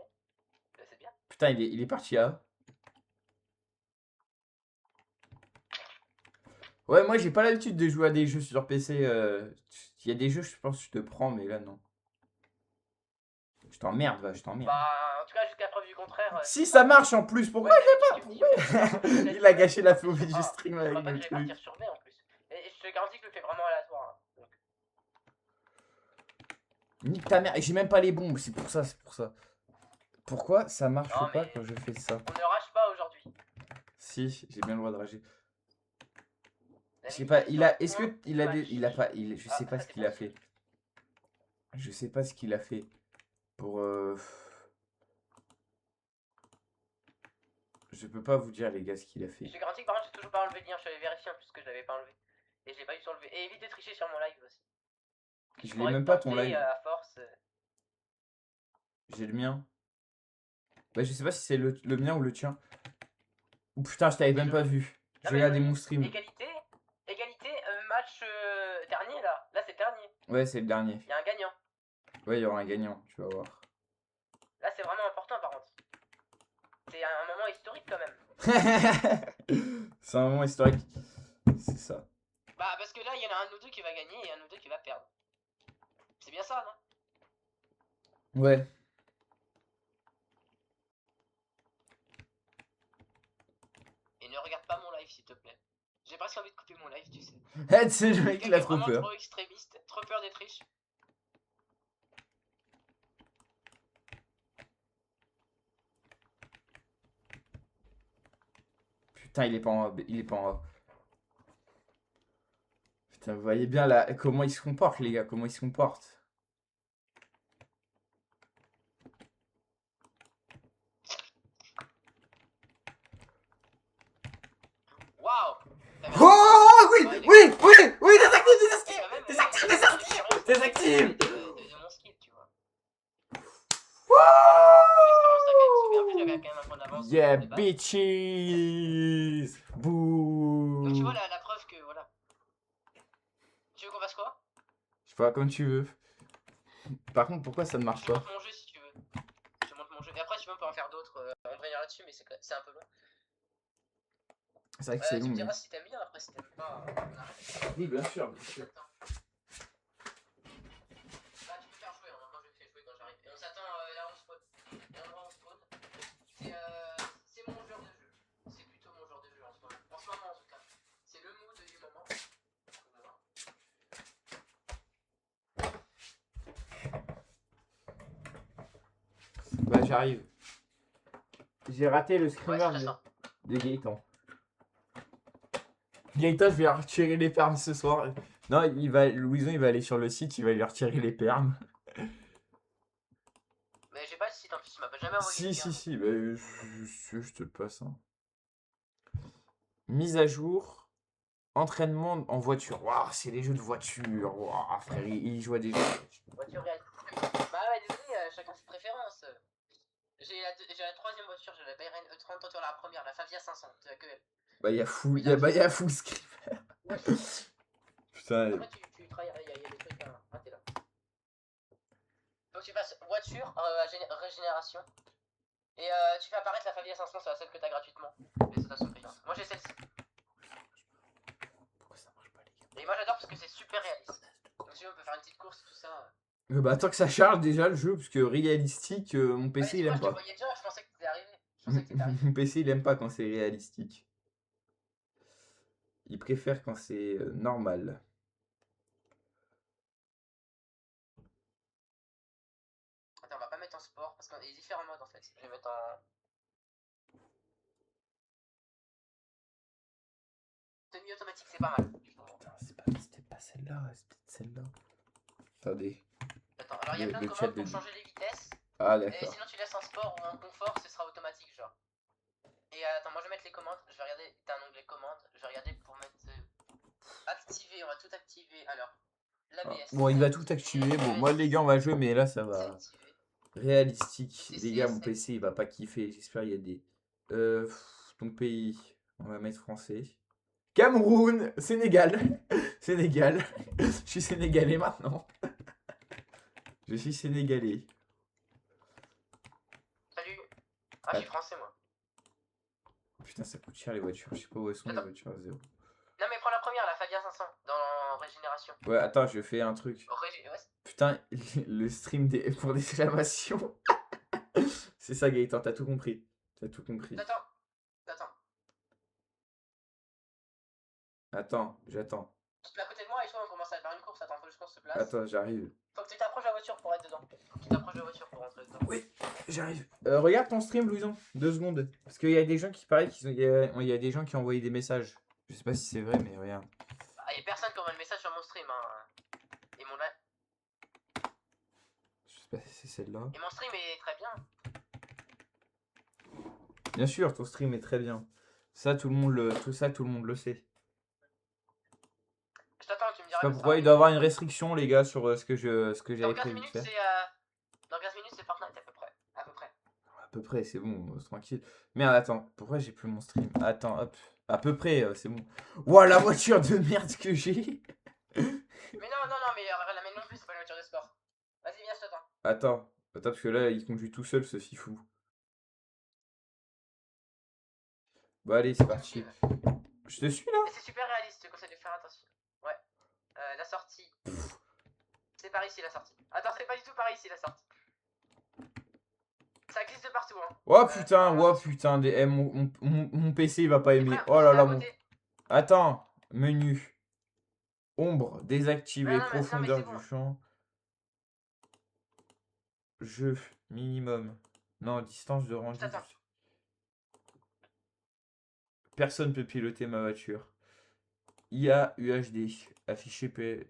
Bah, c'est bien. Putain, il est parti à. Ouais, moi j'ai pas l'habitude de jouer à des jeux sur PC. Il y a des jeux, je pense que je te prends, mais là non. Je t'emmerde. Bah, en tout cas, jusqu'à preuve du contraire. Si ça marche en plus, pourquoi j'ai pas? Il a gâché la flow du stream Je avec crois pas le que je vais truc. partir sur B en plus. Et je te garantis que je le fais vraiment aléatoire. Hein. Donc, Nique ta mère, et j'ai même pas les bombes, c'est pour ça. Pourquoi ça marche Non, pas mais- quand je fais ça? on ne rage pas aujourd'hui. Si, j'ai bien le droit de rager. La Je sais pas, il a. limitation Est-ce que point il a match. des. Il a pas. Je Ah, sais pas ça, ce c'est qu'il a possible. fait. Je sais pas ce qu'il a fait. Pour. Je peux pas vous dire les gars ce qu'il a fait. Je te garantis que par contre, j'ai toujours pas enlevé le lien. Je l'avais vérifié en plus que je l'avais pas enlevé. Et je l'ai pas eu sur enlevé. Et évite de tricher sur mon live aussi. Je l'ai pourrais même pas ton tenter, live. à force. J'ai le mien. Bah je sais pas si c'est le mien ou le tien. Ou putain, je t'avais même pas vu. Je Non, mais regardais mon stream. Égalité, match dernier là. Là, c'est le dernier. Ouais, c'est le dernier. Il y a un gagnant. Ouais, il y aura un gagnant, tu vas voir. Là, c'est vraiment important par contre. C'est un moment historique quand même. C'est un moment historique. C'est ça. Bah, parce que là, il il y en a un ou deux qui va gagner et un ou deux qui va perdre. C'est bien ça, non? Ouais. Et ne regarde pas mon live, s'il te plaît. J'ai presque envie de couper mon live, tu sais. Eh, tu sais, le mec, Quelqu'un il a qui est trop vraiment peur. trop extrémiste, trop peur d'être riche. Putain, il est pas en haut. Il est pas en haut. Putain, vous voyez bien là comment il se comporte, les gars. Comment il se comporte. Waouh! Oh oui, Ouais, oui, oui, oui, désactive, Et quand même, désactive, ouais, désactive, ouais, désactive. de mon skill, tu vois. Wouh. Mon expérience a quand même sauvé. En plus, j'avais quand même un point d'avance. Yeah, de base. bitches. Donc, tu vois Bouh. la preuve que voilà. Tu veux qu'on fasse quoi? Je sais pas, comme tu veux. Par contre, pourquoi ça ne marche Je te pas? montre mon jeu si tu veux. Je te montre mon jeu. Et après, si tu veux, on peut en faire d'autres. On va revenir là-dessus, mais c'est un peu long. C'est vrai que c'est Tu long, me mais... diras si t'aimes bien, après, si t'aimes pas, on arrête. Oui, bien sûr, bien sûr. Bah, tu peux faire jouer, hein. Moi je fais jouer quand j'arrive. Et on s'attend là on spawn. Et on spawn. C'est mon genre de jeu. C'est plutôt mon genre de jeu en ce moment. En ce moment en tout cas. C'est le mood du moment. Bah, j'arrive. J'ai raté le Ouais, screamer c'est très ça. de Gaëtan. Gaëtan, je vais lui retirer les permes ce soir. Non, Louison, il va aller sur le site, il va lui retirer les permes. Mais j'ai pas le site en plus, il m'a pas jamais envoyé Si, le si, si, bah, je te le passe. Hein. Mise à jour, entraînement en voiture. Waouh, c'est des jeux de voiture. Waouh, frère, il joue à des jeux. voiture réelle. Bah ouais, désolé, chacun ses préférences. J'ai la troisième voiture, j'ai la Bayern E30, toi tu as la première, la Favia 500, tu as que elle. Bah, il y a full, Oui, il y a, bah, là, il y a full screamer. Ouais. Putain, Après tu travailles, il y a des trucs à rater là. Faut que tu fasses voiture, régénération. Et tu fais apparaître la Favia 500, c'est la seule que t'as gratuitement. Les autres sont payantes. Moi j'ai celle-ci. pourquoi ça marche pas, les gars? Et moi j'adore parce que c'est super réaliste. Donc si on peut faire une petite course, tout ça. Bah, attends que ça charge déjà le jeu, parce que réalistique, mon PC il Moi aime je te pas. voyais déjà, je pensais que t'étais arrivé. Je pensais que t'étais arrivé. Mon PC il aime pas quand c'est réalistique. Il préfère quand c'est normal. Attends, on va pas mettre en sport parce qu'il y a différents modes en fait. Je vais mettre en. Semi-automatique, c'est pas mal. Putain, c'était pas celle-là, c'est peut-être celle-là. Attendez. Attends, alors il y a Le- plein de le chat commandes de pour dit. changer les vitesses. Ah, Et d'accord. sinon tu laisses en sport ou en confort, ce sera automatique genre. Et attends, moi je vais mettre les commandes. Je vais regarder. T'as un onglet commandes. Je vais regarder pour mettre. Activer, on va tout activer. Alors, l'ABS. Bon, il va tout activer. Bon, moi, les gars, on va jouer, mais là, ça C'est va. activé. Réalistique. C'est Les gars, mon CSS. PC, il va pas kiffer. J'espère qu'il y a des. Ton pays. On va mettre français. Cameroun, Sénégal. Sénégal. Je suis sénégalais maintenant. Je suis sénégalais. Salut. Ah, je suis français moi. Putain, ça coûte cher les voitures. Je sais pas où elles sont les Attends. voitures à zéro. Non mais prends la première, la Fabia 500, dans Régénération. Ouais, attends, je fais un truc. Ouais. Putain, le stream pour d'exclamation. C'est ça, Gaëtan, t'as tout compris. T'as tout compris. Attends. Attends, j'attends. Tu te mets à côté de moi et toi on commence à faire une course. Attends, faut juste qu'on se place. Attends, j'arrive. Faut que tu t'approches de la voiture pour être dedans. Faut que tu t'approches de la voiture pour rentrer dedans. Oui, j'arrive. Regarde ton stream, Louison. 2 secondes. Parce qu'il y a des gens qui paraissent il y a des gens qui ont envoyé des messages. Je sais pas si c'est vrai, mais regarde. Ah, y'a personne qui envoie le message sur mon stream. Hein. Et Je sais pas si c'est celle-là. mon stream est très bien. Bien sûr, ton stream est très bien. Ça, tout le monde le sait. Je t'attends, tu me Je diras. sais pas pourquoi il doit y avoir une restriction, les gars, sur ce que Dans j'avais 15 prévu de minutes, faire. Dans 15 minutes, c'est Fortnite à peu près. À peu près. À peu près, c'est bon, tranquille. Merde, attends, pourquoi j'ai plus mon stream? Attends, hop. À peu près, c'est bon. Ouah, la voiture de merde que j'ai. Mais non, mais la mienne non plus, c'est pas une voiture de sport. Vas-y, viens, je t'attends. Attends, parce que là, il conduit tout seul, ce fifou. Bon, allez, c'est parti. Je te suis là. Et c'est super réaliste, je te conseille de faire attention. Ouais. La sortie. C'est par ici la sortie. Attends, c'est pas du tout par ici la sortie. Ça glisse de partout, hein. Oh putain, mon PC il va pas Et aimer. frère, Oh là juste à là, mon. côté. Attends, menu. Ombre, désactivé, Non, mais c'est profondeur bon. du champ. Jeu, minimum. Non, distance de rendu. Attends. Personne peut piloter ma voiture. IA UHD. Affiché P.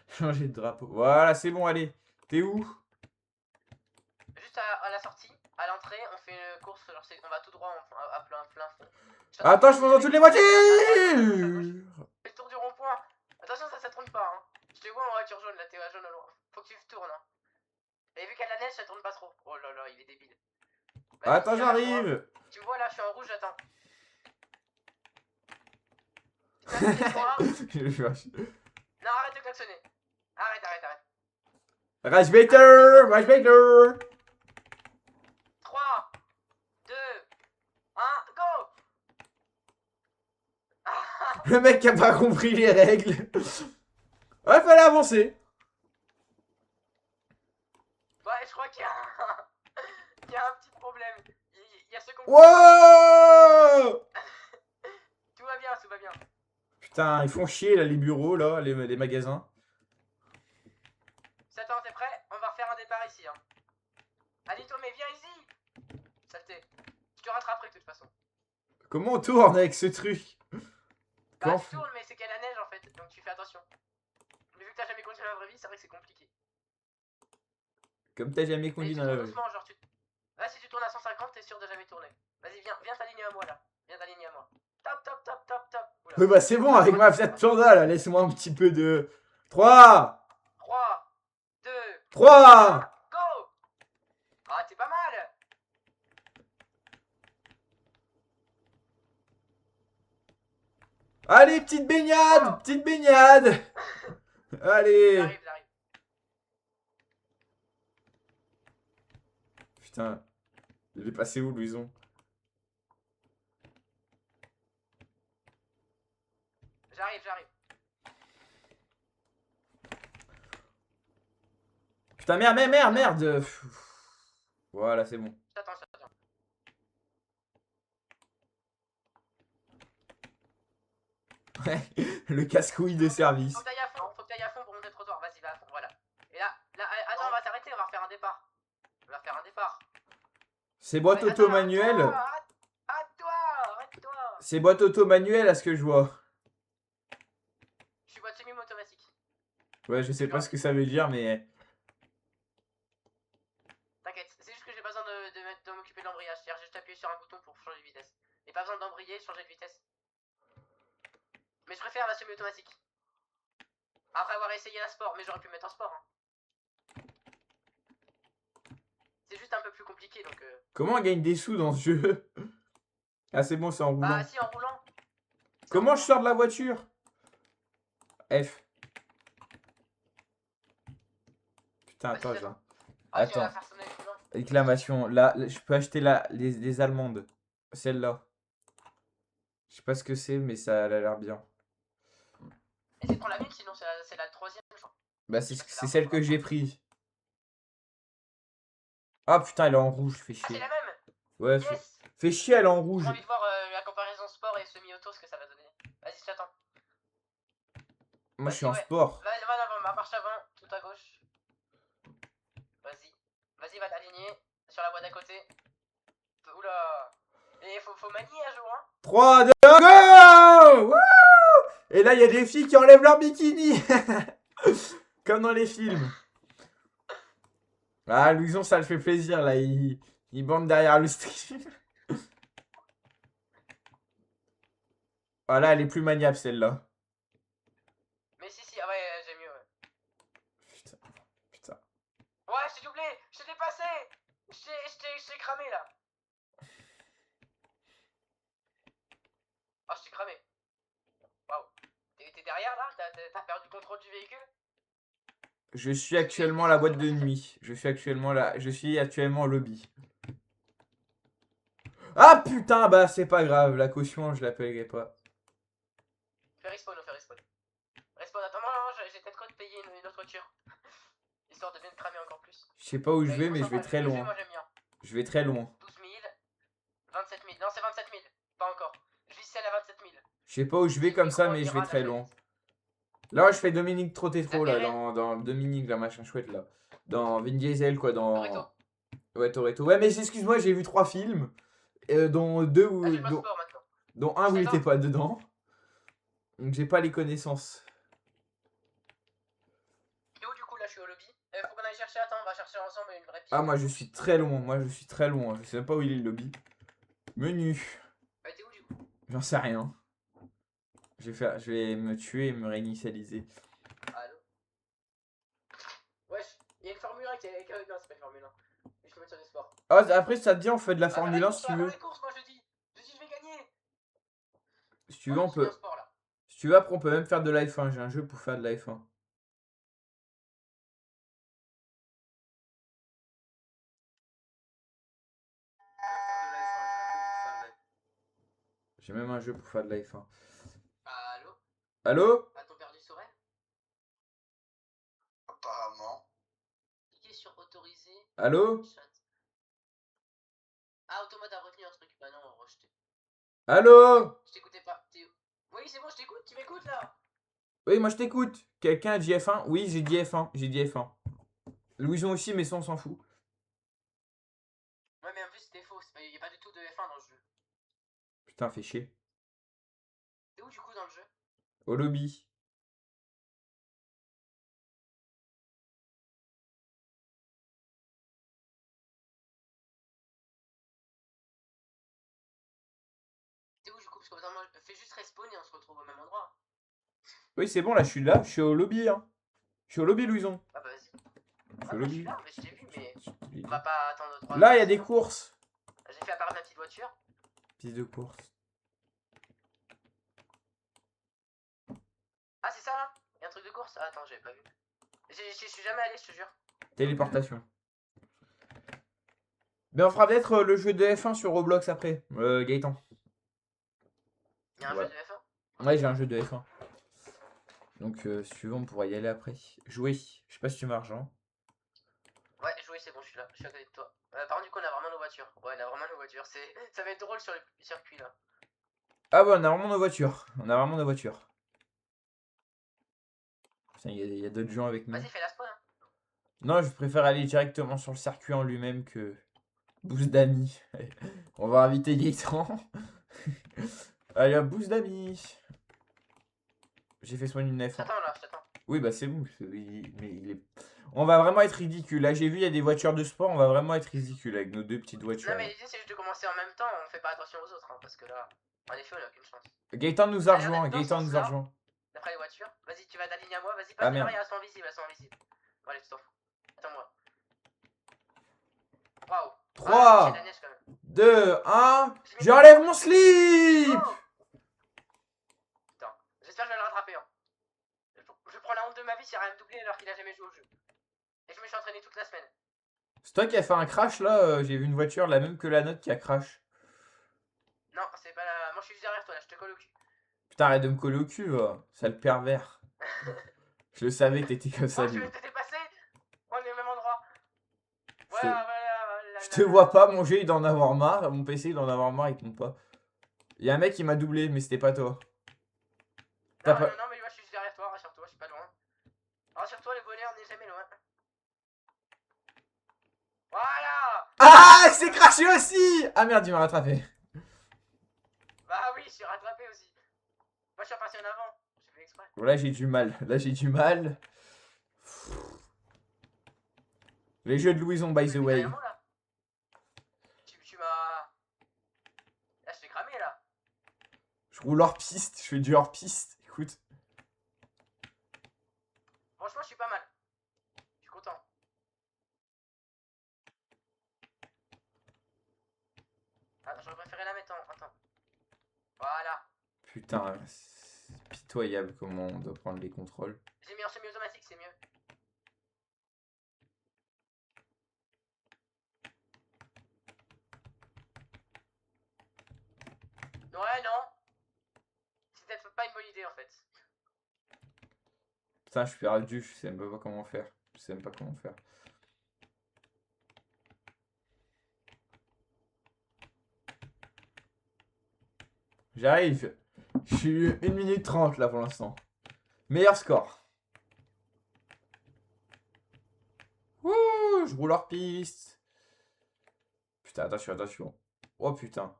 Changer de drapeau. Voilà, c'est bon, allez. T'es où? Juste à la sortie, à l'entrée, on fait une course, genre on va tout droit à plein fond. Attends, je fonce dans toutes les voitures! Fais le tour du rond-point. Attention, ça tourne pas, hein. Je te vois en voiture jaune, là, t'es jaune au loin. Faut que tu tournes, hein. Et vu qu'il y a de la neige, ça tourne pas trop. Oh là là, il est débile. Vas-y, Attends, viens vers moi. j'arrive! Tu me vois là, je suis en rouge, j'attends. Putain, non, arrête de klaxonner. Arrête. Rajbaiter! 3, 2, 1, go! Le mec qui a pas compris les règles. Ouais, fallait avancer. Ouais, je crois qu'il y a il y a un petit problème. Il y a ce qu'on... Wow! Tout va bien. Putain, ils font chier là, les bureaux, là, les magasins. Attends, t'es prêt? On va refaire un départ ici, hein. Alito, mais viens ici! Saleté. Je te rattraperai de toute façon. Comment on tourne avec ce truc? Bah, Comment tu tournes, mais c'est qu'il y a la neige en fait, donc tu fais attention. Mais vu que t'as jamais conduit dans la vraie vie, c'est vrai que c'est compliqué. Comme t'as jamais Mais conduit tu dans la tournes rue. doucement, genre tu... Là, si tu tournes à 150, t'es sûr de jamais tourner. Vas-y, viens t'aligner à moi là. Viens t'aligner à moi. Top. Oula. Oui, bah c'est bon, avec ma Fiat Panda là, laisse-moi un petit peu de. 3, 3, 2, 3. go! Ah, t'es pas mal! Allez, petite baignade! Allez! J'arrive. Putain, il est passé où, Louison? J'arrive. Putain, merde! Voilà, c'est bon. J'attends. Le casse-couille de service. Faut que t'ailles à fond pour monter le trottoir. Vas-y, va à fond, voilà. Et là, attends, on va s'arrêter, on va refaire un départ. C'est boîte Ouais, auto attends, manuelle. Arrête-toi. C'est boîte auto manuelle à ce que je vois. Je suis boîte semi-automatique. Ouais, je sais pas ce que ça veut dire, mais. T'inquiète, c'est juste que j'ai pas besoin de m'occuper de l'embrayage. C'est-à-dire, j'ai juste appuyé sur un bouton pour changer de vitesse. Et pas besoin d'embrayer, changer de vitesse. Mais je préfère la semi-automatique. Après avoir essayé la sport, mais j'aurais pu mettre en sport. Hein. C'est juste un peu plus compliqué donc. Comment on gagne des sous dans ce jeu? Ah, c'est bon, c'est en roulant. Bah, si, en roulant. Comment je sors de la voiture? F. Putain, attends, Vas-y, je... Ah, tu vas Attends. faire sonner les couleurs. Réclamation. Là, je peux acheter les allemandes. Celle-là. Je sais pas ce que c'est, mais ça a l'air bien. Essaye de prendre la mienne, sinon c'est la troisième, je crois. Bah, c'est celle que j'ai prise. Ah putain, elle est en rouge, fais Ah, c'est chier. la même! Ouais, Yes! fais chier, elle est en rouge. J'ai envie de voir la comparaison sport et semi-auto, ce que ça va donner. Vas-y, je t'attends. Moi, je suis en ouais. sport. Va en avant, marche avant, tout à gauche. Vas-y, va t'aligner sur la voie d'à côté. Oula! Et faut manier à jour, hein! 3, 2, go! Wouh! Et là, il y a des filles qui enlèvent leur bikini. Comme dans les films. Ah, Louison, ça le fait plaisir, là. Il bande derrière le stream. Ah, là, elle est plus maniable, celle-là. Mais si, ah ouais, j'ai mieux, ouais. Putain. Ouais, je t'ai doublé! Je t'ai dépassé! Je t'ai cramé, là! Ah, je t'ai cramé. Waouh. T'es derrière, là? T'as perdu le contrôle du véhicule? Je suis actuellement à la boîte de nuit. Je suis actuellement au lobby. Ah putain, bah c'est pas grave, la caution je la paierai pas. Fais respawn, on fait respawn. Respawn, attends, non, j'ai peut-être quoi de payer une autre voiture. Histoire de bien te cramer encore plus. Je sais pas où je Mais vais, moi, mais je vais sympa, très le jeu, loin. moi j'aime bien. Je vais très loin. 12 000, 27 000. Non, c'est 27 000. Pas encore. Je vis celle à 27 000. Je sais pas où je vais comme ça, mais je vais très loin. Là, je fais Dominique Trottetro, là, dans Dominique, là, machin chouette, là. Dans Vin Diesel, quoi, dans... Toretto. Ouais, Toretto. Ouais, mais excuse-moi, j'ai vu 3 films, dont 2 où... Ah, j'ai le passeport maintenant. dont un où il C'est était ça. pas dedans. Donc j'ai pas les connaissances. Et où du coup là je suis au lobby? Faut qu'on aille chercher, attends, on va chercher ensemble une vraie piste. Ah, moi je suis très loin, je sais même pas où il est le lobby. Menu. Bah t'es où du coup? J'en sais rien. Je vais me tuer et me réinitialiser. Allô? Wesh, il y a une Formule 1 qui est... Non, c'est pas une Formule 1. Je te mets sur des sports. Ah, après ça te dit on fait de la Formule 1 si tu veux. Les courses, moi je dis. Je dis je vais gagner. Si tu veux on peut... Sport, là. Si tu veux après on peut même faire de la F1, j'ai un jeu pour faire de la F1. J'ai même un jeu pour faire de la F1. Allô? Allô? A-t-on perdu Soren? Apparemment. Cliquez sur autoriser. Allô? Chat. Ah, Automate a retenu un truc. Bah non, rejeté. Allô? Je t'écoutais pas. Oui, c'est bon, je t'écoute. Tu m'écoutes là? Oui, moi je t'écoute. Quelqu'un a dit F1? Oui, j'ai dit F1. J'ai dit F1. Louison aussi, mais ça on s'en fout. Ouais, mais en plus c'était faux. Il y a pas du tout de F1 dans le jeu. Putain, fais chier. T'es où du coup dans le jeu? Au lobby. T'es où du coup? Parce que moi, fais juste respawn et on se retrouve au même endroit. Oui, c'est bon, là, je suis au lobby, hein. Je suis au lobby, Louison. Ah bah vas-y. Je suis Ah au bah je suis lobby. là, mais je t'ai vu, mais Je te l'ai on dit. va pas attendre 3 Là, il y a des courses. J'ai fait apparaître ma petite voiture. Piste de course. Ah, c'est ça là? Il y a un truc de course? Ah, attends, j'avais pas vu. Je suis jamais allé, je te jure. Téléportation. Mais on fera peut-être le jeu de F1 sur Roblox après, Gaëtan. Il y a un Ouais. jeu de F1? Ouais, j'ai un jeu de F1. Donc, si tu veux, on pourra y aller après. Jouer. Je sais pas si tu m'as rejoint. Ouais, jouer, c'est bon, je suis là. Je suis à côté de toi. Par contre, du coup, on a vraiment nos voitures. Ouais, on a vraiment nos voitures. Ça va être drôle sur le circuit là. Ah ouais, on a vraiment nos voitures. On a vraiment nos voitures. Putain, il y a d'autres gens avec nous. Vas-y, fais la spawn. Hein. Non, je préfère aller directement sur le circuit en lui-même que boost d'amis. On va inviter Gaëtan. Allez, hop, boost d'amis. J'ai fait soigner une Je F1. t'attends là, je t'attends. Oui, bah c'est bon. Mais il est... On va vraiment être ridicule. Là, j'ai vu, il y a des voitures de sport. On va vraiment être ridicule avec nos deux petites voitures. Non, mais l'idée, c'est juste de commencer en même temps. On fait pas attention aux autres. Hein, parce que là, en effet, on a aucune chance. Gaëtan nous a Allez, rejoint. on est dans Gaëtan ce nous a sens-là. rejoint. D'après les voitures. Vas-y, tu vas d'aligner à moi. Vas-y, Ah, passe merde. derrière, elles sont invisibles, elles sont invisibles. Bon, allez, tu t'en fous. Attends-moi. Waouh. 3, Ah, il y a de la neige quand même. 2, 1. J'enlève mon slip. Oh. Putain, j'espère que je vais le rattraper. Hein. Je prends la honte de ma vie s'il a rien me doublé alors qu'il a jamais joué au jeu. Et je me suis entraîné toute la semaine. C'est toi qui as fait un crash là. J'ai vu une voiture la même que la nôtre qui a crash. Non, c'est pas la. Moi je suis juste derrière toi là, je te colle au cul. Putain, arrête de me coller au cul, va. Sale pervers. Je le savais que t'étais comme ça, Oh, tu lui. veux te dépasser? On est au même endroit. Je te- Voilà, voilà. Je te vois pas, mon jeu il doit en avoir marre. Mon PC il doit en avoir marre, il compte pas. Il y a un mec qui m'a doublé, mais c'était pas toi. T'as Non, pas... non, mais moi je suis juste derrière toi, rassure-toi, je suis pas loin. Rassure-toi, le bonheur n'est jamais loin. Voilà! Ah, il s'est craché aussi. Ah merde, il m'a rattrapé. Bah oui, je suis rattrapé aussi. Moi je suis repassé en avant, j'ai fait exprès. Bon, là j'ai du mal. Là j'ai du mal. Les jeux de Louison, by the Mais way. derrière moi, là. Tu m'as. Là je t'ai cramé là. Je roule hors piste. Je fais du hors piste. Écoute. Franchement, je suis pas mal. Je suis content. Ah, j'aurais préféré la mettre en. Attends. Voilà. Putain, c'est pitoyable comment on doit prendre les contrôles. J'ai mis en semi-automatique, c'est mieux. Ouais, non. C'est peut-être pas une bonne idée en fait. Putain, je suis perdu, je sais même pas comment faire. Je sais même pas comment faire. J'arrive. Je suis 1 minute 30 là pour l'instant. Meilleur score. Wouh, je roule hors piste. Putain, attention, attention. Oh putain.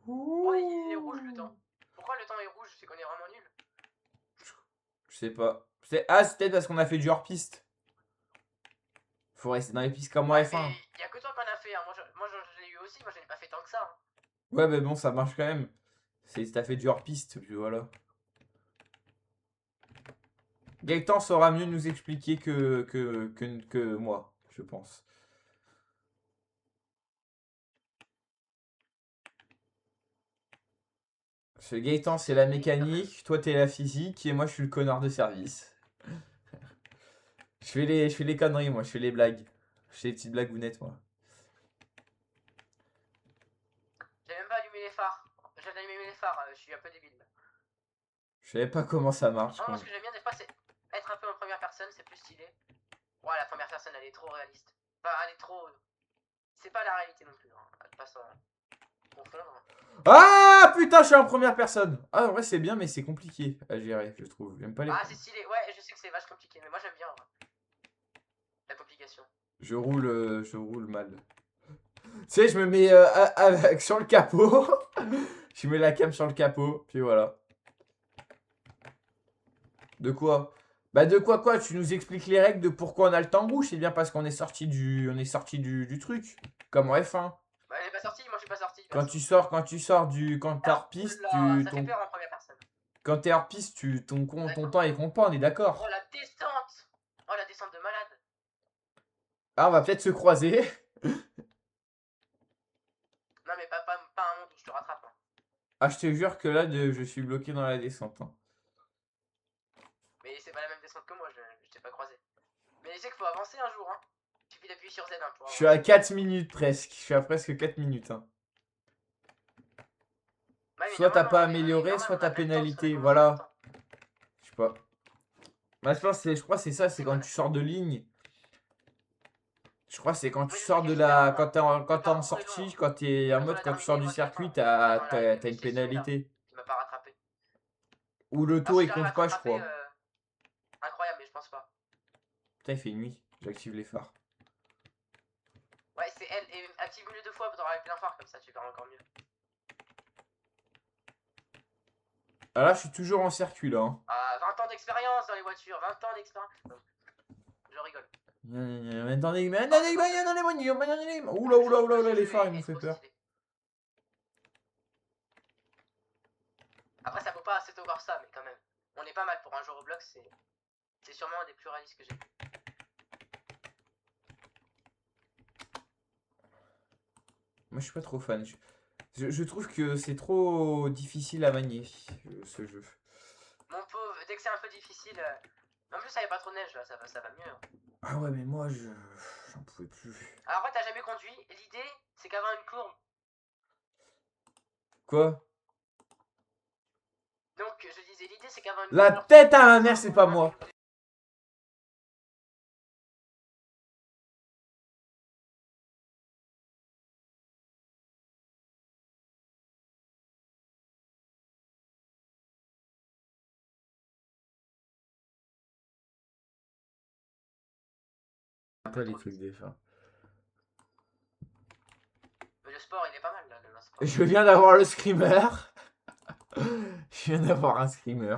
Oh, il est rouge le temps. Pourquoi le temps est rouge? C'est qu'on est vraiment nul. Je sais pas. Ah, c'est peut-être parce qu'on a fait du hors piste. Faut rester dans les pistes comme moi Ouais, F1. mais y a que toi qu'on a fait. Hein. Moi je l'ai eu aussi. Moi je n'ai pas fait tant que ça. Hein. Ouais, mais bon, ça marche quand même. T'as fait du hors piste, puis voilà. Gaëtan saura mieux nous expliquer que moi, je pense. Ce Gaëtan, c'est la mécanique, toi, t'es la physique, et moi, je suis le connard de service. Je fais les conneries, moi, je fais les blagues. Je fais les petites blagounettes, moi. J'ai même pas allumé les phares. J'ai allumé les phares. Je suis un peu débile. Là. Je savais pas comment ça marche. Non, moi ce que j'aime bien des fois c'est être un peu en première personne. C'est plus stylé. Ouais, la première personne elle est trop réaliste. Enfin, elle est trop. C'est pas la réalité non plus. Hein. Elle passe en confondre. Ah putain, je suis en première personne. Ah, en vrai, c'est bien, mais c'est compliqué à gérer, je trouve. J'aime pas les. Ah, c'est stylé. Ouais, je sais que c'est vache compliqué. Mais moi j'aime bien. Ouais. La complication. Je roule mal. Tu sais, je me mets sur le capot. Je mets la cam sur le capot, puis voilà. De quoi? Bah de quoi? Tu nous expliques les règles de pourquoi on a le temps rouge. C'est bien parce qu'on est sorti du truc. Comme en F1. Bah, elle est pas sortie. Moi je suis pas sorti. Quand tu sors quand t'es hors piste, Ça fait peur en première personne. quand t'es hors piste, ton temps est comptant, on est d'accord. Oh la descente. Oh la descente de malade. Ah, on va peut-être se croiser. Non mais pas un monde où je te rattrape. Hein. Ah, je te jure que là, je suis bloqué dans la descente. Hein. Mais c'est pas la même descente que moi. Je t'ai pas croisé. Mais tu sais qu'il faut avancer un jour. Hein. Il suffit d'appuyer sur Z. Hein, pour Je suis à 4 minutes presque. Je suis à presque 4 minutes. Hein. Ouais, Soit t'as pas on est amélioré, normal, soit on a t'as plein de temps, pénalité. ça commence Voilà. en même temps. Je sais pas. Bah, je crois que c'est ça, c'est quand tu sors de ligne. Je crois que c'est quand tu Oui, je sais sors que de c'est la. un- Quand t'es en le parcours est sortie, long. quand t'es en Quand on mode a quand tu sors terminé, du moi je circuit, t'attends. J'attends la t'as une c'est celui-là pénalité. qui m'a pas rattrapé. Ou le Alors tour si il j'arrive à compte te pas, je rattraper, crois. incroyable, mais je pense pas. Putain, il fait nuit. J'active les phares. Ouais, c'est elle. Et active-le 2 fois pour t'avoir plein phare comme ça, tu verras encore mieux. Ah là, je suis toujours en circuit là. Hein. Ah, 20 ans d'expérience dans les voitures, 20 ans d'expérience. Je rigole. Oula, les phares ils m'ont fait peur. Après, ça vaut pas assez voir ça, mais quand même. On est pas mal pour un jeu Roblox, c'est sûrement un des plus réalistes que j'ai. Moi, je suis pas trop fan. Je trouve que c'est trop difficile à manier ce jeu. Mon pauvre, dès que c'est un peu difficile. En plus, ça y a pas trop de neige là, ça va mieux. Hein. Ah ouais, mais moi, j'en pouvais plus. Alors, après, t'as jamais conduit. L'idée, c'est qu'avoir une courbe. Quoi? Donc, je disais, l'idée, c'est qu'avoir une La courbe. tête à ma mère, c'est pas moi. Pas les trucs des fins. Mais le sport, il est pas mal là, le sport. Je viens d'avoir le screamer. Je viens d'avoir un screamer.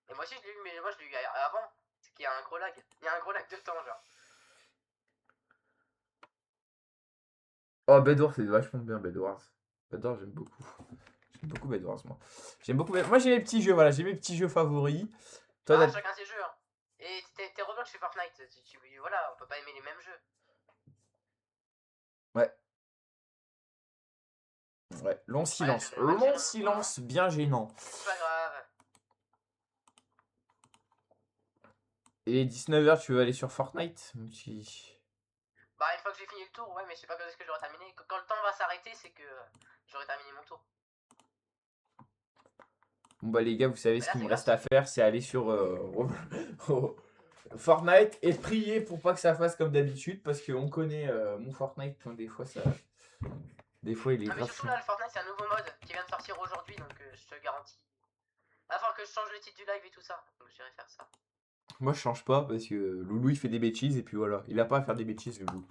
Et moi aussi, je l'ai eu, mais moi, je l'ai eu avant. C'est qu'il y a un gros lag. Il y a un gros lag de temps, genre. Oh, Bedwars, c'est vachement bien, Bedwars. Bedwars, j'aime beaucoup. J'aime beaucoup Bedwars, moi. J'aime beaucoup. Moi, j'ai mes petits jeux, voilà. J'ai mes petits jeux favoris. Toi, Ah, chacun ses jeux. Hein. Et t'es Roblox chez Fortnite. Voilà, on peut pas aimer les mêmes jeux. Ouais. Ouais, long silence. Long silence, bien gênant. C'est pas grave. Et 19h, tu veux aller sur Fortnite? Bah, une fois que j'ai fini le tour, ouais, mais je sais pas quand est-ce que j'aurai terminé. Quand le temps va s'arrêter, c'est que j'aurai terminé mon tour. Bon bah les gars, vous savez Mais ce là, qu'il c'est me reste à faire, c'est aller sur Fortnite et prier pour pas que ça fasse comme d'habitude parce qu'on connaît mon Fortnite quand des fois il est Ah, mais grave surtout chiant. là, le Fortnite, c'est un nouveau mode qui vient de sortir aujourd'hui, donc je te garantis. Il va falloir que je change le titre du live et tout ça, donc j'irai faire ça. Moi je change pas parce que Loulou il fait des bêtises et puis voilà, il a pas à faire des bêtises Loulou.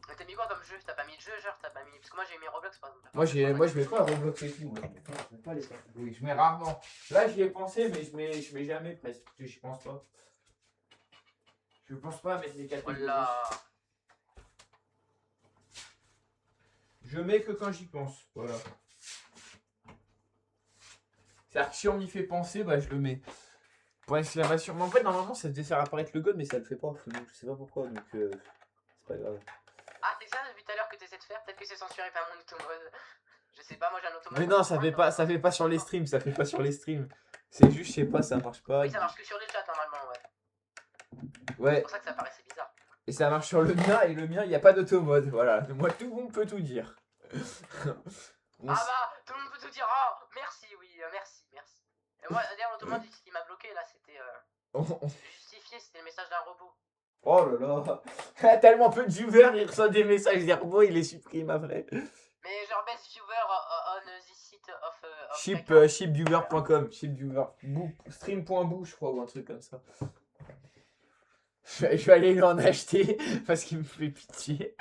Mais t'as mis quoi comme jeu? T'as pas mis de jeu, genre t'as pas mis. Parce que moi j'ai mis Roblox par exemple. Moi je mets pas Roblox et tout, moi. Je mets pas les catégories, je mets rarement. Là j'y ai pensé mais je mets jamais presque, parce que j'y pense pas. Je pense pas à mettre les catégories. Voilà. Je mets que quand j'y pense, voilà. C'est-à-dire que si on m'y fait penser, bah je le mets. Point d'exclamation. Mais en fait, normalement, ça devait faire apparaître le code, mais ça le fait pas. Donc, je sais pas pourquoi, donc c'est pas grave. Ah, c'est ça depuis tout à l'heure que t'essaies de faire? Peut-être que c'est censuré par mon automode. Je sais pas, moi j'ai un automode. Mais non, ça fait pas sur les streams, ça fait pas sur les streams. C'est juste, je sais pas, ça marche pas. Oui, ça marche que sur les chats normalement, ouais. C'est Ouais, pour ça que ça paraissait bizarre. et ça marche sur le mien, et le mien, il n'y a pas d'automode. Voilà, moi, tout le monde peut tout dire. On Ah s- bah, tout le monde peut tout dire. Oh, merci, oui, merci, merci. Et moi, d'ailleurs, l'automode, ce qui m'a bloqué là, c'était. on- Justifié, c'était le message d'un robot. Oh là là. Tellement peu de viewers, il reçoit des messages des robots, il les supprime après. Mais genre, best viewer on the site of quelqu'un. Shipviewer.com, shipviewer, stream.boo, je crois, ou un truc comme ça. Je vais aller lui en acheter parce qu'il me fait pitié.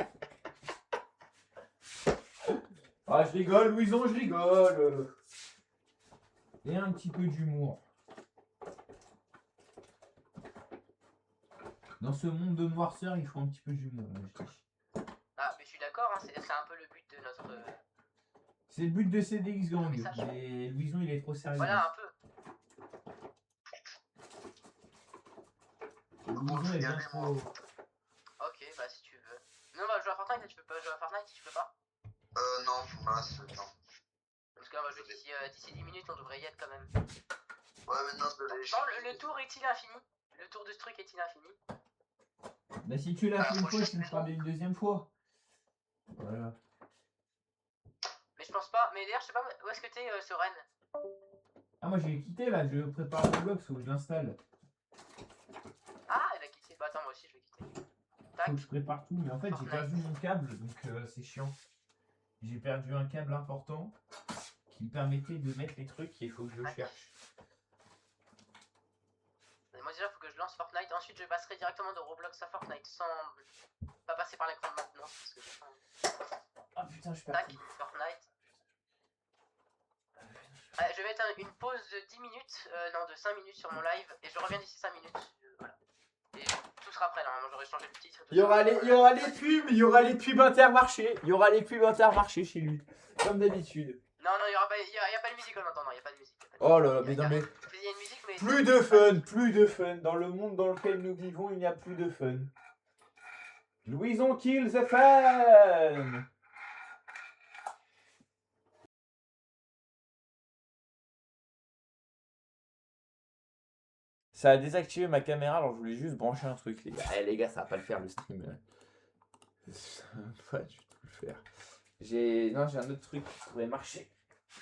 Ah, je rigole, Louison, je rigole. Et un petit peu d'humour. Dans ce monde de noirceur, il faut un petit peu d'humour. Ah, mais je suis d'accord, hein, c'est un peu le but de notre. C'est le but de CDX Gang. Message. Mais Louison, il est trop sérieux. Voilà, un peu. Louison est bien trop. Ok, bah si tu veux. Non, bah jouer à Fortnite, tu peux pas jouer à Fortnite, tu peux pas. Non, là, c'est. Non. Parce que là, on va jouer d'ici 10 minutes, on devrait y être quand même. Ouais, maintenant, je vais. Non, le tour est-il infini? Le tour de ce truc est-il infini? Bah, si tu l'as fait une fois, tu le feras une deuxième fois. Voilà. Mais je pense pas. Mais d'ailleurs, je sais pas où est-ce que t'es, Soren. Ah, moi j'ai quitté là, je prépare Roblox, faut que je l'installe. Ah, il a quitté. Bah attends, moi aussi je vais quitter. Tac. Faut que je prépare tout, mais en fait j'ai perdu mon câble, donc c'est chiant. J'ai perdu un câble important qui me permettait de mettre les trucs et il faut que je le cherche. Moi déjà, faut que je lance Fortnite. Ensuite, je passerai directement de Roblox à Fortnite sans pas passer par l'écran de maintenance. Parce que j'ai pas envie. Ah putain, je perds Tac, tout. Fortnite. Je vais mettre une pause de 10 minutes, non de 5 minutes sur mon live et je reviens d'ici 5 minutes. Voilà. Et tout sera prêt normalement, j'aurai changé le titre. Il y aura les pubs Intermarché. Il y aura les pubs Intermarché chez lui. Comme d'habitude. Non, non, y a pas de musique en attendant, y a pas de musique. Oh là là, mais non mais. Il y a une musique, mais. Plus de fun, plus de fun. Dans le monde dans lequel nous vivons, il n'y a plus de fun. Louison kill the fun. Ça a désactivé ma caméra, alors je voulais juste brancher un truc, les gars. Eh les gars, ça va pas le faire le stream. Ça va pas du tout le faire. J'ai un autre truc qui pourrait marcher.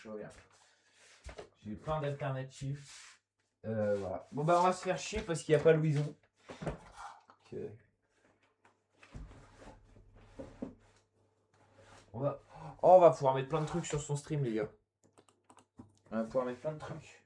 Je regarde. J'ai plein d'alternatives. Voilà. Bon bah on va se faire chier parce qu'il n'y a pas Louison. Donc, on va pouvoir mettre plein de trucs sur son stream, les gars. On va pouvoir mettre plein de trucs.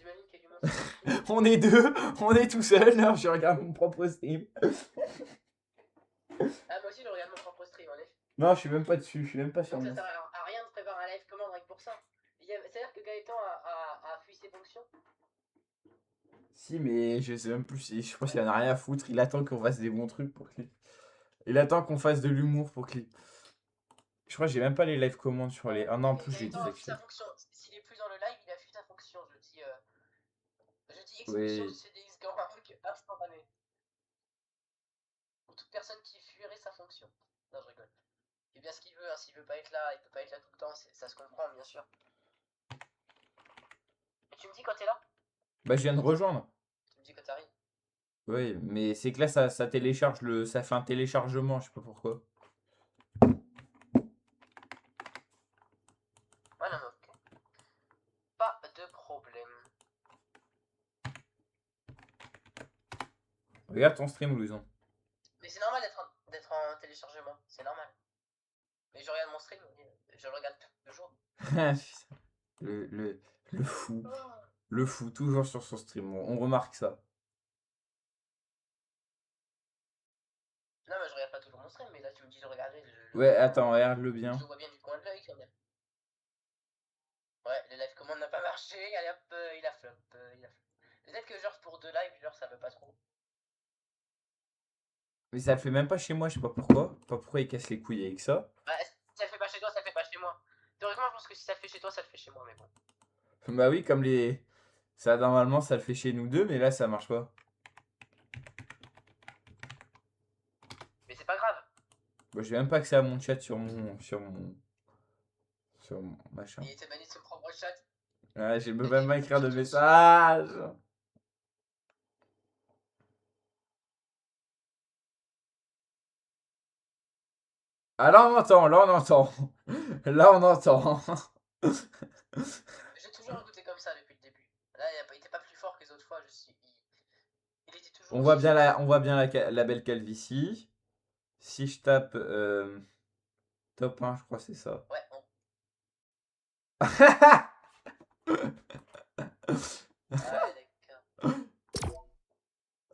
t'imagines qu'il y a du monde sur le stream? On est deux, on est tout seul, là, je regarde mon propre stream. Ah, moi aussi, je regarde mon propre stream, en effet. Non, je suis même pas dessus, je suis même pas sur Donc, ça mon... sert à rien de préparer un live commande rien que pour ça. C'est-à-dire que Gaëtan a fui ses fonctions. Si, mais je sais même plus, je crois qu'il en a rien à foutre, il attend qu'on fasse des bons trucs pour clip. Il attend qu'on fasse de l'humour pour clip. Je crois que j'ai même pas les live commandes sur les... Ah non, en plus j'ai Gaëtan a fui sa désactivé. fonction. S'il est plus dans le live, il a fui sa fonction. Je dis expulsion Oui. du CDX Gang instantané. Pour toute personne qui fuirait sa fonction. Non, je rigole. Il fait bien ce qu'il veut, hein. S'il veut pas être là, il peut pas être là tout le temps, ça se comprend, bien sûr. Et tu me dis quand t'es là? Bah je viens de rejoindre. Tu me dis quand t'arrives. Oui, mais c'est que là ça télécharge ça fait un téléchargement, je sais pas pourquoi. Ouais, non, ok. Pas de problème. Regarde ton stream, Louison. Mais c'est normal d'être en téléchargement, c'est normal. Mais je regarde mon stream, je le regarde tous les jours. le fou. Le fou, toujours sur son stream, on remarque ça. Non, mais je regarde pas toujours mon stream, mais là tu me dis de regarder. Ouais, attends, regarde-le bien. Je le vois bien du coin de l'œil quand même. Ouais, le live commande n'a pas marché, allez hop, il a flop. Peut-être que genre pour 2 lives, genre ça veut pas trop. Mais ça le fait même pas chez moi, je sais pas pourquoi. Pas pourquoi il casse les couilles avec ça. Bah, si ça le fait pas chez toi, ça le fait pas chez moi. Théoriquement, je pense que si ça le fait chez toi, ça le fait chez moi, mais bon. Bah oui, comme les... Ça, normalement, ça le fait chez nous deux, mais là, ça marche pas. Mais c'est pas grave. Bah, j'ai même pas accès à mon chat sur mon machin. Il était banni de son propre chat. Ouais, j'ai même pas écrire de message. Ah, là, on entend, là, on entend. Là, on entend. J'ai toujours écouté comme ça depuis le début. Là, il était pas plus fort que les autres fois. Il était toujours. On voit bien la belle calvitie. Si je tape top 1, je crois que c'est ça. Ouais, d'accord.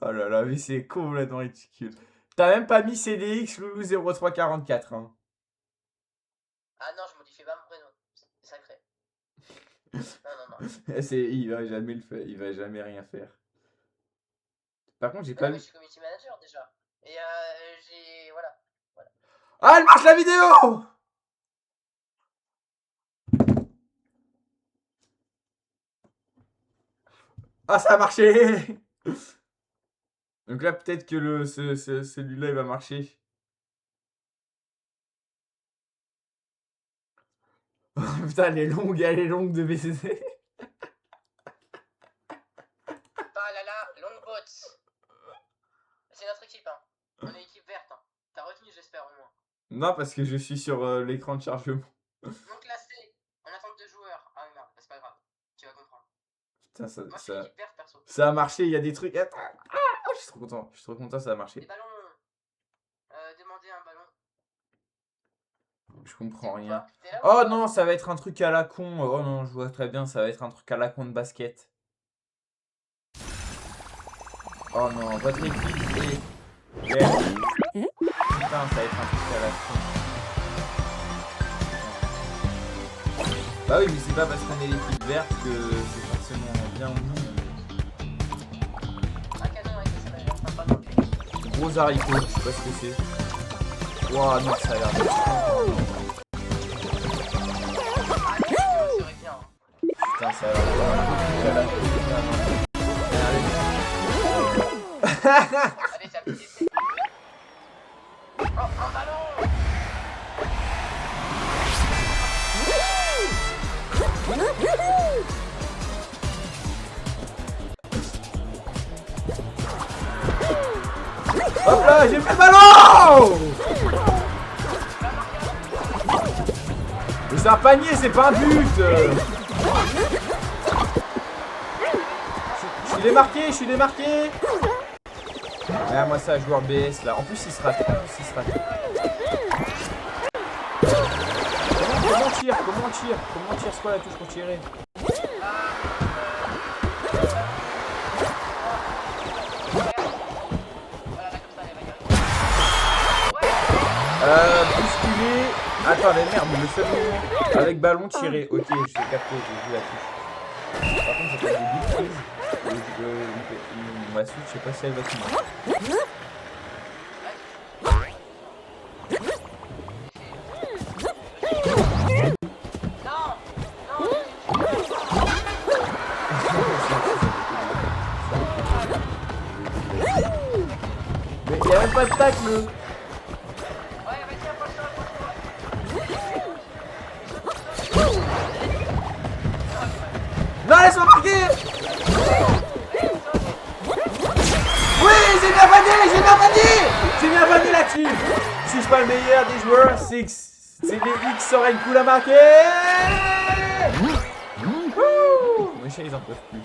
Oh là là, mais c'est complètement ridicule. T'as même pas mis CDX Loulou 0344. Hein. Ah non, je modifie pas mon prénom. C'est sacré. Non. Il va jamais le faire, il va jamais rien faire. Par contre, j'ai pas Mais mis. je suis community manager déjà. Et j'ai. Voilà. Ah, elle marche la vidéo! Ah, ça a marché! Donc là, peut-être que celui-là, il va marcher. Putain, elle est longue de baiser. Ah là là, Longbot. C'est notre équipe, hein. On est équipe verte, hein. T'as retenu, j'espère, au moins. Non, parce que je suis sur l'écran de chargement. Non classé. On attend 2 joueurs. Ah oui, merde, c'est pas grave. Tu vas comprendre. Putain, Moi, je suis équipe verte, perso. ça a marché, il y a des trucs. Attends. Ah, je suis trop content, ça a marché. Des ballons. Demandez un ballon. Je comprends rien. T'es là ou Oh pas? non, ça va être un truc à la con. Oh non, je vois très bien, ça va être un truc à la con de basket. Oh non, votre équipe est verte. Putain, ça va être un truc à la con. Bah oui, mais c'est pas parce qu'on est l'équipe verte que c'est forcément bien ou non. Un canon avec ça m'a l'air sympa dans le jeu. Gros haricot, je sais pas ce que c'est. Ouah, non, ça a l'air de... Ça serait bien. Putain, ça a l'air de... Allez, c'est un petit essai. Oh, un ballon. Hop là, j'ai fait le ballon! Mais c'est un panier, c'est pas un but! Je suis démarqué! Ah, moi, c'est un joueur BS là. En plus, il se rate. Comment on tire? C'est quoi la touche pour tirer? Attends, mais merde, le seul moment avec ballon tiré. Ok, je l'ai capté, j'ai vu la touche. Par contre, j'ai pas des big freeze. Ma suite, je sais pas si elle va tenir. Mais il y a même pas de tacle. Ouais, vas-y, approche-toi, approche-toi. Non, laisse-moi marquer. Oui, j'ai bien vanné, j'ai bien vanné là-dessus. Si je suis pas le meilleur des joueurs, c'est les X Soren cool à marquer. Mes chiens, ils en peuvent plus.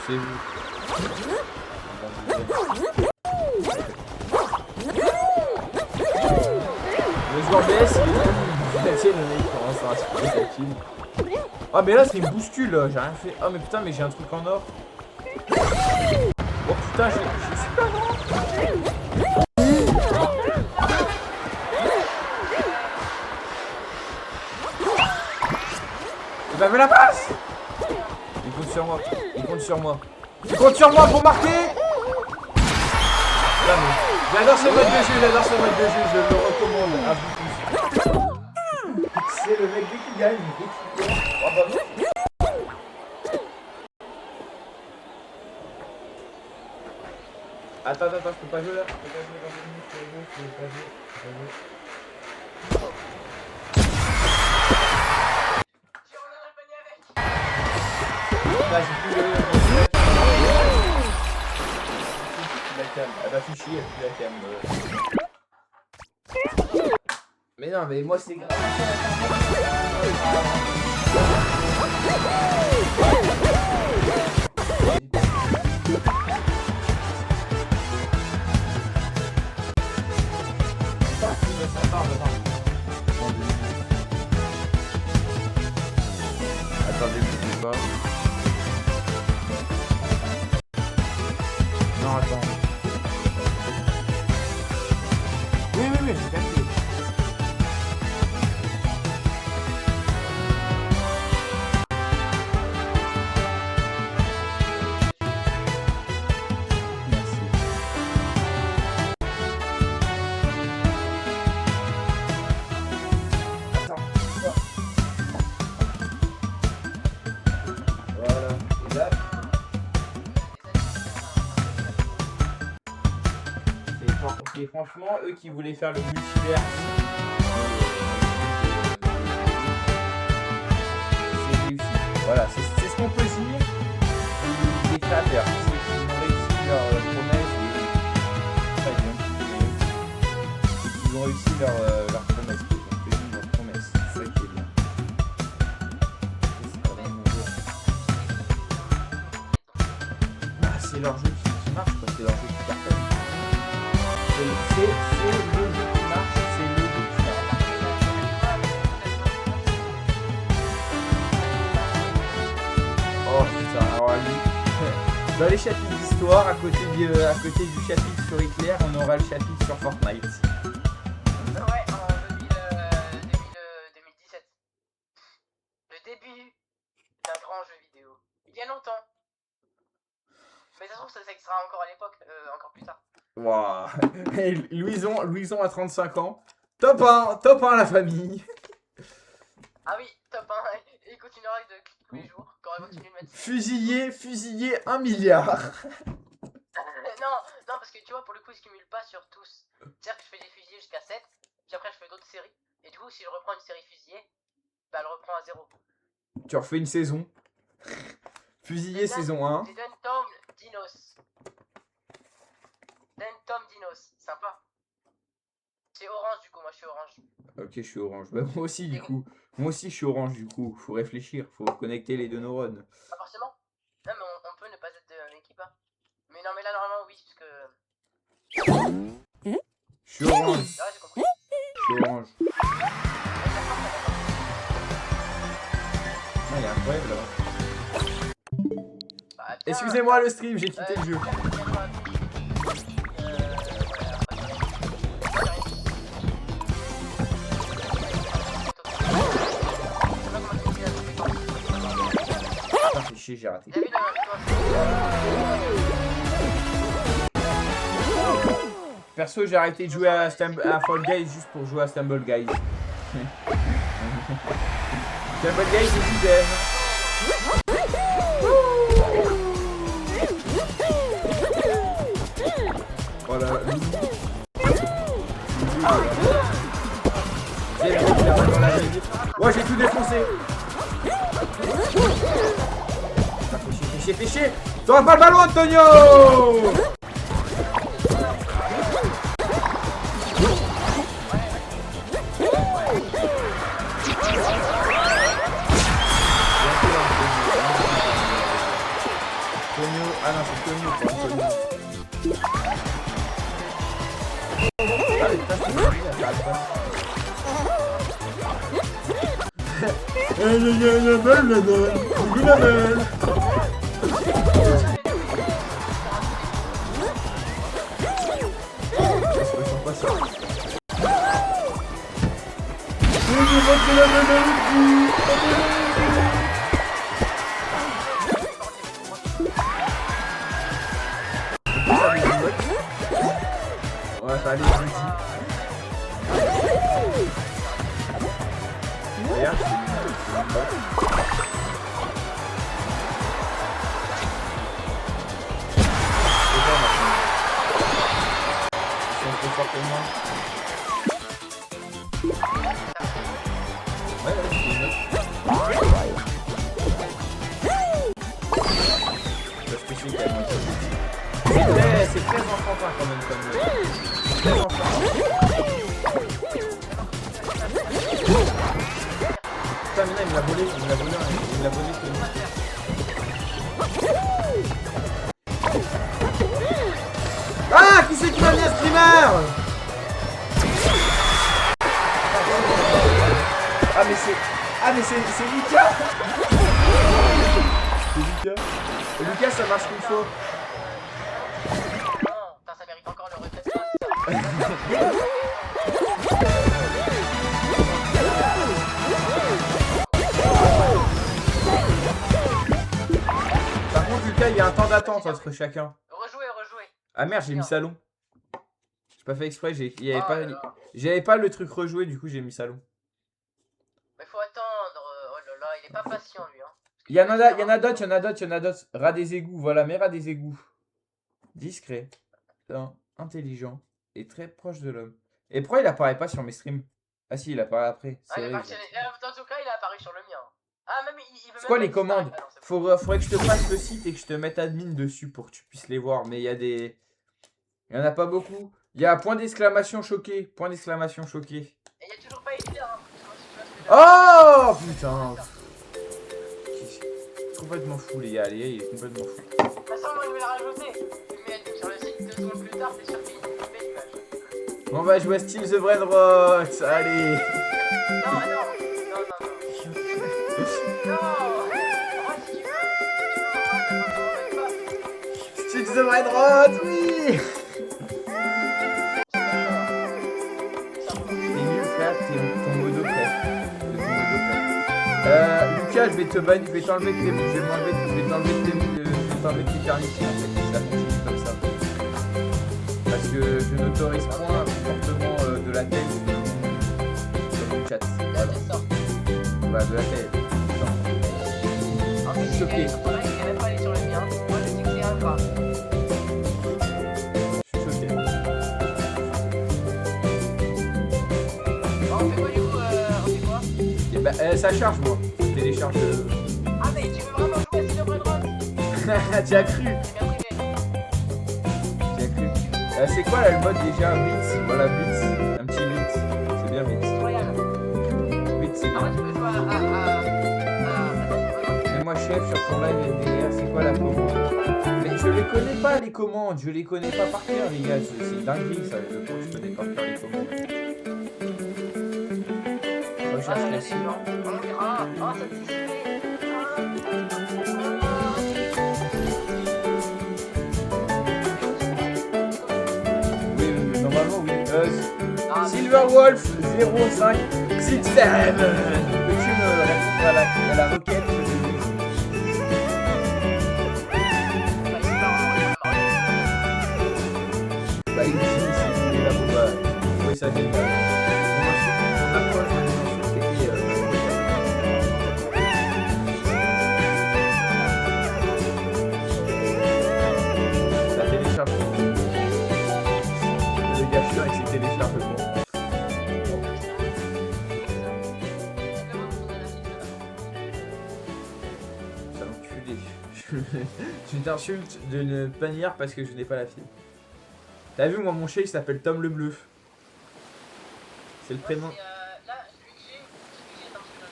C'est vous. Le joueur BS, il est la tienne, le mec commence à aspirer sa team. Ah, mais là, c'est une bouscule, j'ai rien fait. Oh, mais putain, mais j'ai un truc en or. Oh putain, j'ai super non. Et bah, me la passe. Il compte sur moi, il compte sur moi. Il compte sur moi pour marquer. J'adore ce mode de jeu, je le recommande à vous tous. C'est le mec dès qu'il gagne, dès qu'il gagne. Oh bah non. Attends, je peux pas jouer là. Je peux pas jouer dans 2 minutes, je peux pas jouer. Là, j'ai plus le... La cam, elle va fichier, elle plus la cam. Mais non, mais moi c'est grave. Attendez, bougez pas. Non, attends. Oui, j'ai capté. Merci. Attends. Voilà. Et là. Et franchement, eux qui voulaient faire le multivers, c'est réussi. Voilà, c'est ce qu'on peut dire des créateurs. C'est qu'ils ont réussi leur promesse ils ont réussi leur promesse. Ils ont tenu leur promesse. C'est ça qui est bien. Ah, c'est leur jeu qui marche, quoi. C'est leur jeu qui cartonne. C'est le jeu qui marche, c'est le jeu qui marche. Oh putain, alors lui, dans les chapitres d'histoire, à côté du chapitre sur Hitler, on aura le chapitre sur Fortnite. Ouais, en 2017. Le début d'un grand jeu vidéo. Il y a longtemps. Mais ça se trouve, ça sera encore à l'époque, encore plus tard. Waouh. Hey, Louison a 35 ans. Top 1 la famille. Ah oui, top 1. Il continuera de cliquer tous les jours. Quand il continue de mettre. Fusillé 1 milliard. Non, parce que tu vois, pour le coup, il se cumule pas sur tous. C'est-à-dire que je fais des fusillés jusqu'à 7, puis après je fais d'autres séries. Et du coup, si je reprends une série fusillée, bah elle reprend à 0. Tu refais une saison. Fusillé saison 1. C'est Dentom Dinos. Dentom Dinos, sympa. C'est orange du coup, moi je suis orange. Ok, je suis orange. Bah, moi aussi du coup. Moi aussi je suis orange du coup. Faut réfléchir, faut connecter les deux neurones. Pas forcément. Non mais on peut ne pas être de l'équipe. Hein. Mais non mais là normalement oui, parce que... Je suis orange. Ah, j'ai compris. Je suis orange. Ah, il y a un problème là. Bah, Excusez-moi le stream, j'ai quitté le jeu. chier, j'ai raté. T'as vu Perso, j'ai arrêté de jouer à Fall Guys juste pour jouer à Stumble Guys. Stumble Guys, je vous aime. Voilà. Ouais, j'ai tout défoncé. Fais chier. T'auras pas le ballon, Antonio. Ah non, c'est Antonio, pas Antonio. Ah, mais putain, c'est bien, ça arrête pas. Ouais, ça allait, je regarde, c'est très enfantin quand même comme très enfantin. Putain, mais là, il me l'a volé, Ah, qui c'est qui m'a mis un streamer? Ah mais c'est Lucas. C'est Lucas. Et Lucas, ça marche qu'il faut. Putain, ça mérite encore le retrait. Par contre, Lucas, il y a un temps d'attente entre chacun. Rejouer. Ah merde, j'ai mis salon. J'ai pas fait exprès, j'avais pas le truc rejouer, du coup j'ai mis salon. Mais faut attendre. Oh là là, il est pas patient lui. Hein. Il y en a d'autres. Rat des égouts, voilà, mais rat des égouts. Discret, intelligent et très proche de l'homme. Et pourquoi il apparaît pas sur mes streams? Ah si, il apparaît après. Ah, il est parti. Dans tout cas, il a apparu sur le mien. Ah, même il veut C'est quoi même les pas commandes? disparaître. Ah, non, Faudrait que je te fasse le site et que je te mette admin dessus pour que tu puisses les voir. Mais il y a des... Il y en a pas beaucoup. Il y a point d'exclamation choqué. Et il y a toujours pas été là. Oh putain. Complètement fou les gars, il est complètement fou. De toute façon, moi je vais le rajouter. Tu le mets sur le site 2 secondes plus tard, t'es sûr qu'il fait l'image. On va jouer à Steel the Brainrot. Allez. Non. Steel the Brainrot, oui. C'est nul frère, t'es ton modo frère. Lucas, je vais t'enlever tes carnitiers en fait, ça continue comme ça. Parce que je n'autorise point un comportement de la tête sur le chat. Voilà, de la tête. En fait, il est même pas allé sur le mien. Moi je dis que c'est un gras. Je suis choqué. On fait quoi du coup? On fait quoi? Et bah, ça charge moi. Ça télécharge. Ah, mais tu veux vraiment jouer à Steel Brainrot? Tu as cru. J'ai bien privé. C'est quoi là le mode déjà? Blitz. Voilà, Blitz. Un petit Blitz. C'est bien Blitz. Royal. Blitz, c'est Ah, ouais, bien. tu peux jouer Mets-moi chef sur ton live NDR, c'est quoi la commande? Mais je les connais pas les commandes, je les connais pas par cœur les gars, c'est une dinguerie ça, je connais par cœur les commandes. Recherche classique. Ah, ça te dit. Oui, normalement oui. Silverwolf 0567. Peux-tu me répondre à la requête que je dis? ça génial. On approche de l'insulte et ça télécharge. Le gars chiant avec ses téléchargements. Ça m'enculé. Tu t'insultes d'une manière parce que je n'ai pas la fibre. T'as vu, moi, mon chat, il s'appelle Tom le Bleu. C'est le prénom. Là, celui que j'ai, dans ce que j'en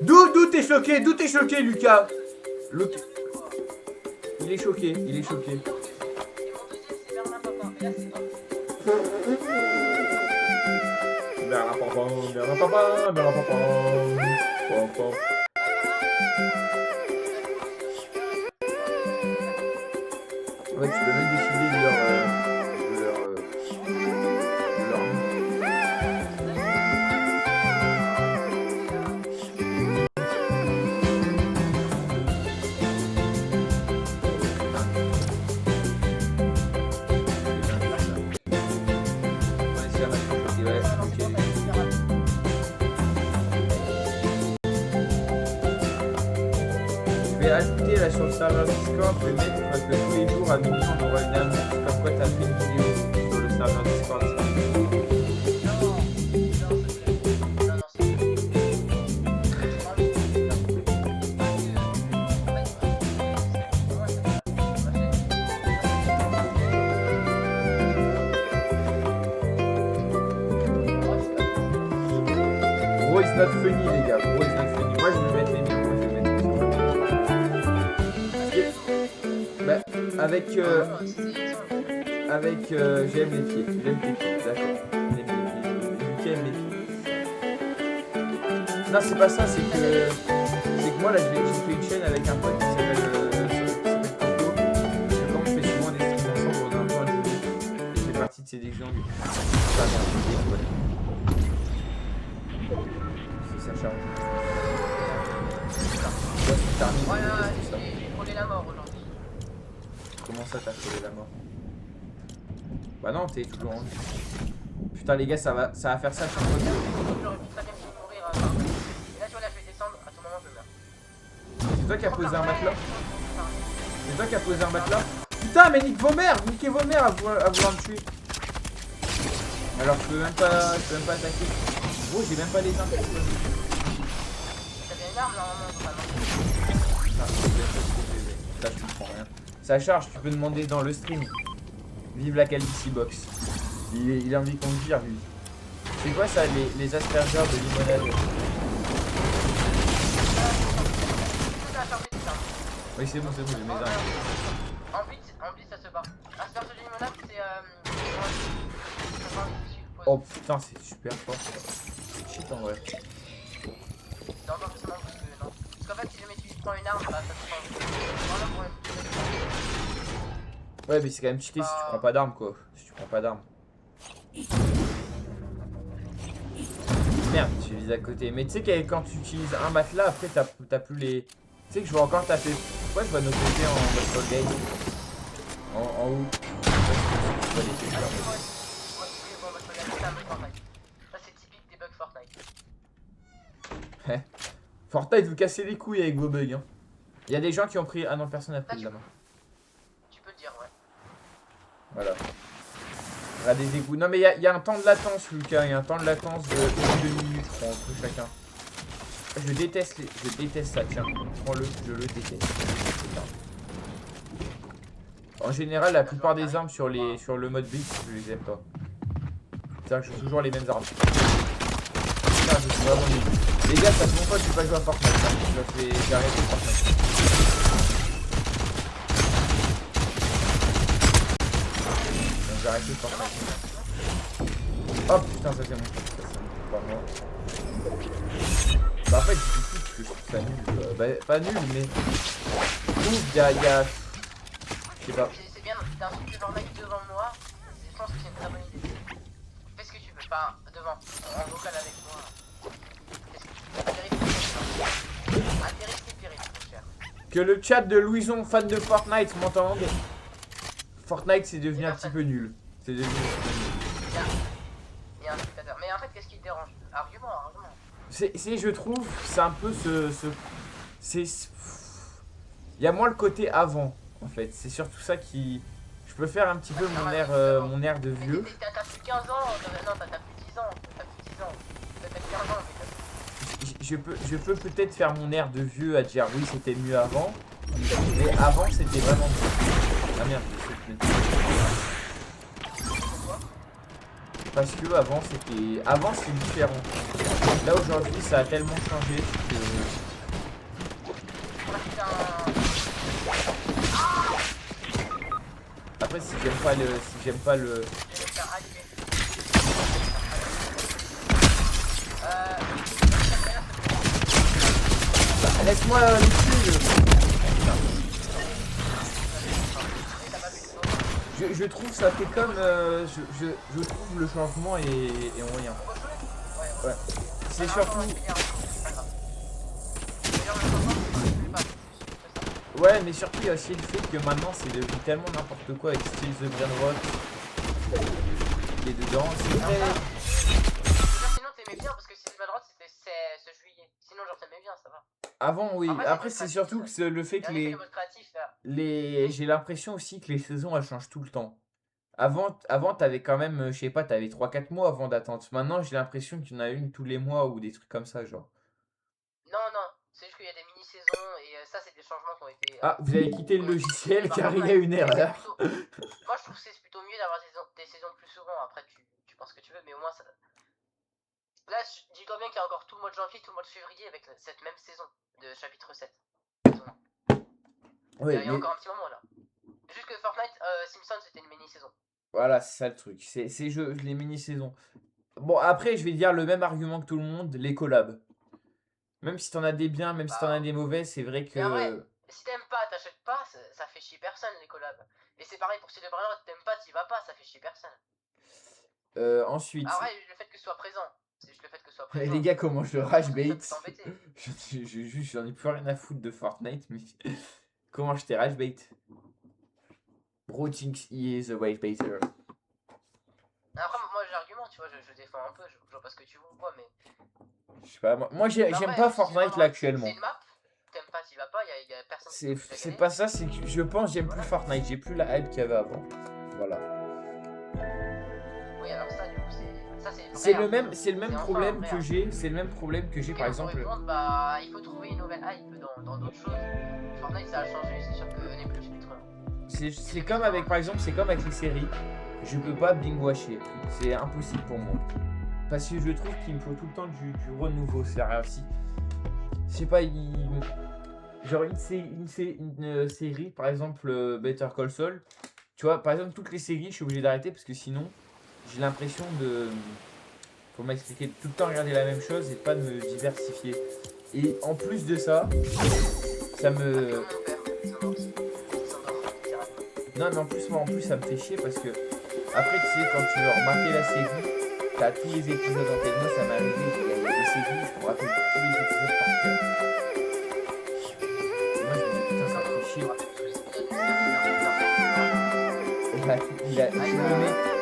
ai deux. D'où t'es choqué? D'où t'es choqué, Lucas? Il est choqué, il est choqué. Et mon deuxième, c'est Bernard Papa. Et là, c'est pas. Bernard Papa, Bernard Papa, Bernard Papa. Papa. Ouais, tu peux même décider de leur Je vais ajouter là sur le serveur Discord, je vais mettre parce que tous les jours à minuit on aura une annonce comme quoi t'as fait une vidéo sur le serveur Discord. Bro is not funny les gars, bro is not funny. Moi je vais mettre les miens, moi je vais mettre les miens. J'aime les pieds, j'aime tes pieds, d'accord. J'aime les pieds, Lucas aime les pieds. Non c'est pas ça, c'est que moi là j'ai fait une chaîne avec un pote qui s'appelle Coco. Et comme on fait souvent des streams ensemble, on a un peu un jeu. Et je fais partie de ces exemples. Ça charge. Voilà, j'ai frôlé la mort aujourd'hui. Comment ça t'as frôlé la mort? Bah non, t'es toujours en vie. Putain les gars, ça va faire ça chaque fois. J'aurais pu très bien fini de mourir à ça. Et là, tu vois, là, je vais descendre, à ce moment, je meurs. C'est toi qui as posé un matelas? C'est toi qui as posé un matelas? Putain, mais nique vos mères! Niquez vos mères à vouloir me tuer. Alors je peux même pas attaquer. Gros, j'ai même pas les infos. T'as bien une arme, normalement, totalement. Ça, je comprends rien. Ça charge, tu peux demander dans le stream. Vive la Calvici Box. Il a envie qu'on le vire, lui. C'est quoi ça, les aspergers de limonade? Oui, c'est bon, j'ai mes armes. En blitz, ça se bat. Asperge de limonade, c'est Oh putain, c'est super fort. Shit en vrai. Non, pas forcément parce que non. Parce qu'en fait, si jamais tu prends une arme, bah ça te prend. Voilà pour Ouais, mais c'est quand même cheaté si tu prends pas d'armes quoi. Si tu prends pas d'armes. Merde, tu vises à côté. Mais tu sais que quand tu utilises un matelas, après t'as plus les. Tu sais que je vais encore taper. Pourquoi je vois nos côtés en mode game en haut. Je vois les Ça c'est typique des bugs Fortnite. Fortnite, vous cassez les couilles avec vos bugs. Hein. Il y a des gens qui ont pris. Ah non, personne n'a pris de la main. Tu peux le dire, ouais. Voilà. Ah, des égouts. Non, mais il y a un temps de latence, Lucas. Il y a un temps de latence de 2 minutes entre chacun. Je déteste ça, tiens. Prends-le, je le déteste. En général, la plupart des armes sur le mode beat, je les aime pas. C'est-à-dire que je joue toujours les mêmes armes. Putain, je suis vraiment nul. Les gars, ça fait longtemps que je n'ai pas joué à Fortnite. Hein. J'ai arrêté Fortnite. Donc j'ai arrêté Fortnite. Oh putain, ça c'est mon truc. Ça c'est pas moi. Bah en fait, je dis tout parce que je trouve ça nul. Bah, pas nul, mais je trouve qu'il y a... Je sais pas. C'est bien, t'as un truc de Fortnite devant moi. Je pense que c'est une très bonne idée. Fais ce que tu veux, enfin devant, en vocal avec moi. Fais ce que tu veux. Atterrisse tes périls, mon cher. Que le chat de Louison, fan de Fortnite, m'entende. Fortnite, c'est devenu un petit peu nul. C'est devenu Il y a un spectateur. Mais en fait, qu'est-ce qui te dérange? Argument. c'est je trouve, c'est un peu c'est il y a moins le côté avant en fait. C'est surtout ça qui je peux faire un petit peu mon air de vieux. T'as plus 15 ans, non, t'as plus 10 ans. T'as plus 10 ans. T'as peut-être 15 ans, mais Je peux peut-être faire mon air de vieux à dire oui c'était mieux avant, mais avant c'était vraiment mieux. Ah merde, parce que avant c'est différent. Là aujourd'hui ça a tellement changé que après si j'aime pas le laisse-moi je trouve ça fait comme je trouve le changement est moyen. Ouais. C'est surtout ouais mais surtout il y a aussi le fait que maintenant c'est devenu tellement n'importe quoi avec Still the Brainrot qui est dedans. C'est vrai. Sinon t'aimais bien parce que Still the Brainrot c'était ce juillet. Sinon genre t'aimais bien ça va. Avant oui, après c'est surtout que le fait que j'ai l'impression aussi que les saisons elles changent tout le temps. Avant t'avais quand même, je sais pas, t'avais 3-4 mois avant d'attente. Maintenant j'ai l'impression qu'il y en a une tous les mois ou des trucs comme ça genre. Non, c'est juste qu'il y a des mini-saisons et ça c'est des changements qui ont été... Ah, vous avez quitté le logiciel car il y a une erreur. Moi je trouve que c'est plutôt mieux d'avoir des saisons plus souvent, après tu penses ce que tu veux, mais au moins ça... Là, dis-toi bien qu'il y a encore tout le mois de janvier, tout le mois de février avec cette même saison de chapitre 7. Ouais, il y a encore un petit moment là. Juste que Fortnite, Simpsons c'était une mini-saison. Voilà, c'est ça le truc. C'est les mini-saisons. Bon, après, je vais dire le même argument que tout le monde, les collabs. Même si t'en as des biens, même si t'en as des mauvais, c'est vrai que... Mais en vrai, si t'aimes pas, t'achètes pas, ça fait chier personne les collabs. Et c'est pareil pour Still the Brainrot, t'aimes pas, t'y vas pas, ça fait chier personne. Ensuite... Ah ouais, le fait que ce soit présent. C'est juste le fait que ce soit présent. Les gars, comment je rage bait? Ça peut t'embêter. J'en ai plus rien à foutre de Fortnite, mais... Comment je t'ai rage bait? Bro thinks he is a rage baiter. Après, moi j'ai l'argument, tu vois, je défends un peu, je vois pas ce que tu vois, mais... Je sais pas, moi j'aime pas Fortnite là actuellement. C'est une map, t'aimes pas, t'y vas pas, y a personne qui c'est pas ça, c'est que je pense j'aime plus Fortnite, j'ai plus la hype qu'il y avait avant. Voilà. Oui, alors ça, du coup, c'est le même problème que j'ai, par exemple. Répondre, bah, il faut trouver une nouvelle hype dans d'autres choses. Fortnite ça a changé, c'est sûr que n'est plus chapitre 1. C'est comme avec, par exemple, c'est comme avec les séries. Je peux pas binge-watcher, c'est impossible pour moi. Parce que je trouve qu'il me faut tout le temps du renouveau, c'est rien aussi. Je sais pas, genre une série, par exemple Better Call Saul. Tu vois, par exemple, toutes les séries, je suis obligé d'arrêter parce que sinon, j'ai l'impression de... Faut m'expliquer, tout le temps regarder la même chose et pas de me diversifier. Et en plus de ça, ça me... Non, mais en plus, ça me fait chier parce que... Après, tu sais, quand tu veux remarquer la série, t'as tous les épisodes en tête. Moi, ça m'est arrivé, il y a des séries, je me rappelle tous les épisodes par cœur. Et moi, je me dis, putain, ça me fait chier.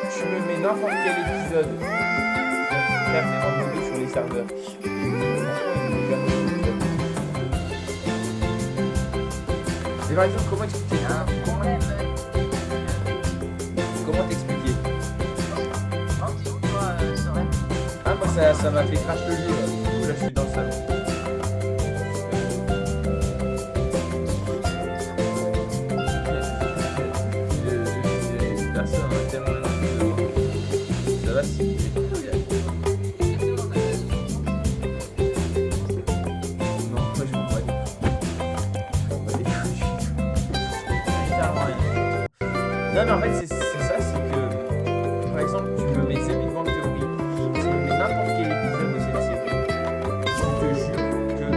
Tu me mets n'importe quel épisode. Même en mode sur les serveurs. Mais par exemple, comment expliquer ça? Comment t'expliquer? Ah, moi ça m'a fait crash le jeu là. Du coup, là je suis dans le salon. Personne n'a tellement ça va si. Non, moi je m'en bats les couilles. Non mais en fait c'est ça, c'est que par exemple tu me mets The Big Bang Theory, tu me mets n'importe quel épisode de cette série, je te jure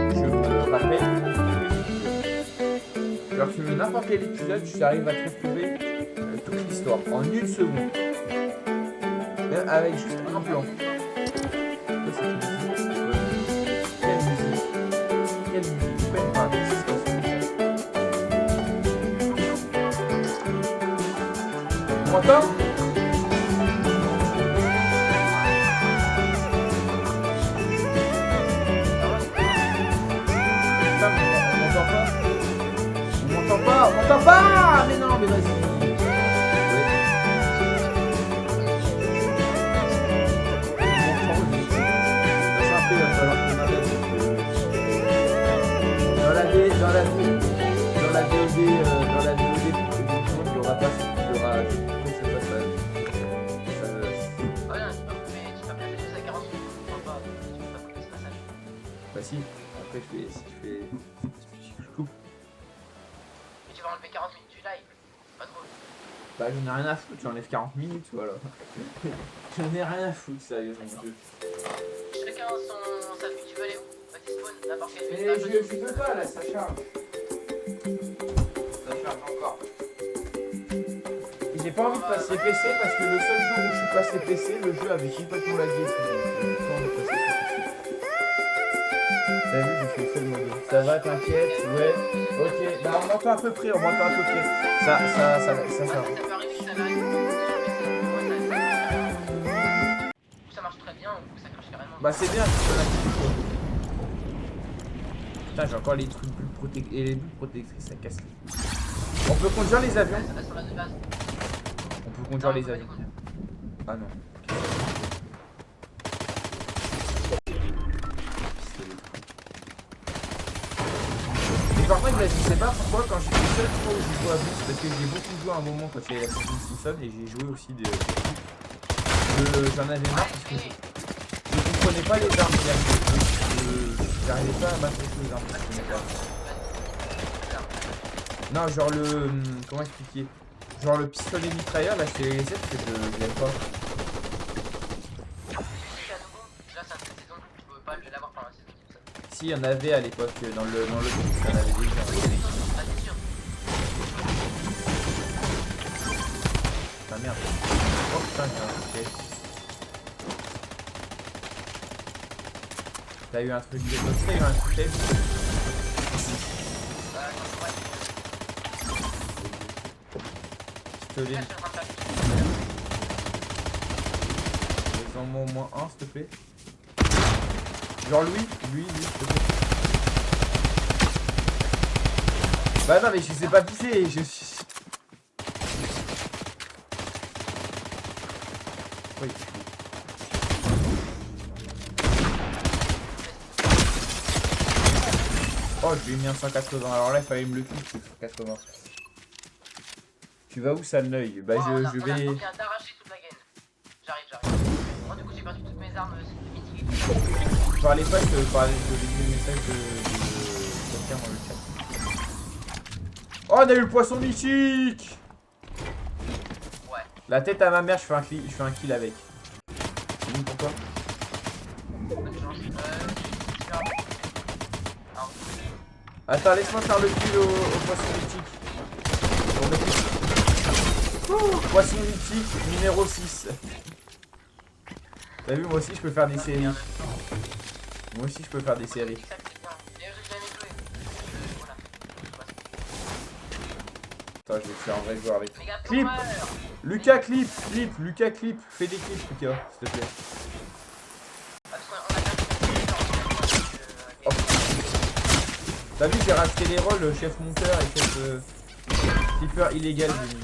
que je me rappelle tous les épisodes. Genre tu me mets n'importe quel épisode, j'arrive à te retrouver toute l'histoire en une seconde. Même avec juste un plan. Ça, c'est une musique. Quelle musique? Quelle musique? Je peux pas parler, c'est ça. Tu m'entends? dans la VOD, il y aura pas, il y aura, c'est pas ça. Ah non, tu peux placer juste à 40 minutes, tu peux pas couper ce passage. Bah si, après je coupe. Mais tu vas enlever 40 minutes du live, pas drôle. Bah j'en ai rien à foutre, j'enlève 40 minutes, voilà. J'en ai rien à foutre, sérieusement. Chacun sa vue, tu veux aller où? Vas-y spawn, n'importe quelle Mais vue. je peux pas là, ça charge. Ça charge encore. J'ai pas envie de passer PC parce que le seul jour où je suis passé PC, le jeu avait complètement lagué. J'ai pas envie de passer PC. T'as vu, j'ai fait le mode. Ça va, t'inquiète, ouais. Ok, bah on m'entend à peu près, Ça Ça peut arriver, ça va arriver. Ou ça marche très bien, ou ça crache carrément. Bah c'est bien, c'est la petite. Putain, j'ai encore les trucs bulles protectrices, ça casse. On peut conduire les avions. Ça va sur la de base. On peut conduire les avions. Ah non. Et par contre, je sais pas pourquoi quand j'étais seul, je joue à Blitz, parce que j'ai beaucoup joué à un moment quand il y avait la saison Simpson et j'ai joué aussi des. J'en avais marre parce que je comprenais pas les armes. J'arrivais pas à battre les armes. Je comprenais pas. Non, genre le. Comment expliquer? Genre le pistolet mitrailleur, là c'est les 7 que je l'aime pas. Là, c'est une saison, tu peux pas l'avoir pendant la saison. Si, il y en avait à l'époque, dans le film, il y en avait déjà. Ah, t'es sûr? Ah merde. Oh putain, j'ai un truc. T'as eu un truc de l'autre, t'as eu un truc. Pistolet. Descends-moi au moins un, s'il te plaît. Genre lui, s'il te plaît. Bah non mais je sais pas pousser, je suis... Oui. Oh, je lui ai mis un 180, alors là il fallait me le clip, le 180. Tu vas où, Salneuil? Bah je vais... On vient d'arracher toute la gaine. J'arrive. Moi du coup j'ai perdu toutes mes armes mythiques. Parlez pas, je parlais de message de quelqu'un dans le chat. Oh, on a eu le poisson mythique! Ouais. La tête à ma mère, je fais un kill avec. C'est bon pour toi? Bonne chance. Attends, laisse-moi faire le kill au poisson mythique. Poisson mythique numéro 6. T'as vu, moi aussi je peux faire des séries. Moi aussi je peux faire des séries. Attends, je vais faire un vrai joueur avec. Clip! Lucas, clip! Lucas, clip! Fais des clips, Lucas, s'il te plaît. Oh. T'as vu, j'ai racheté les rôles, chef monteur et chef flipper illégal, j'ai mis.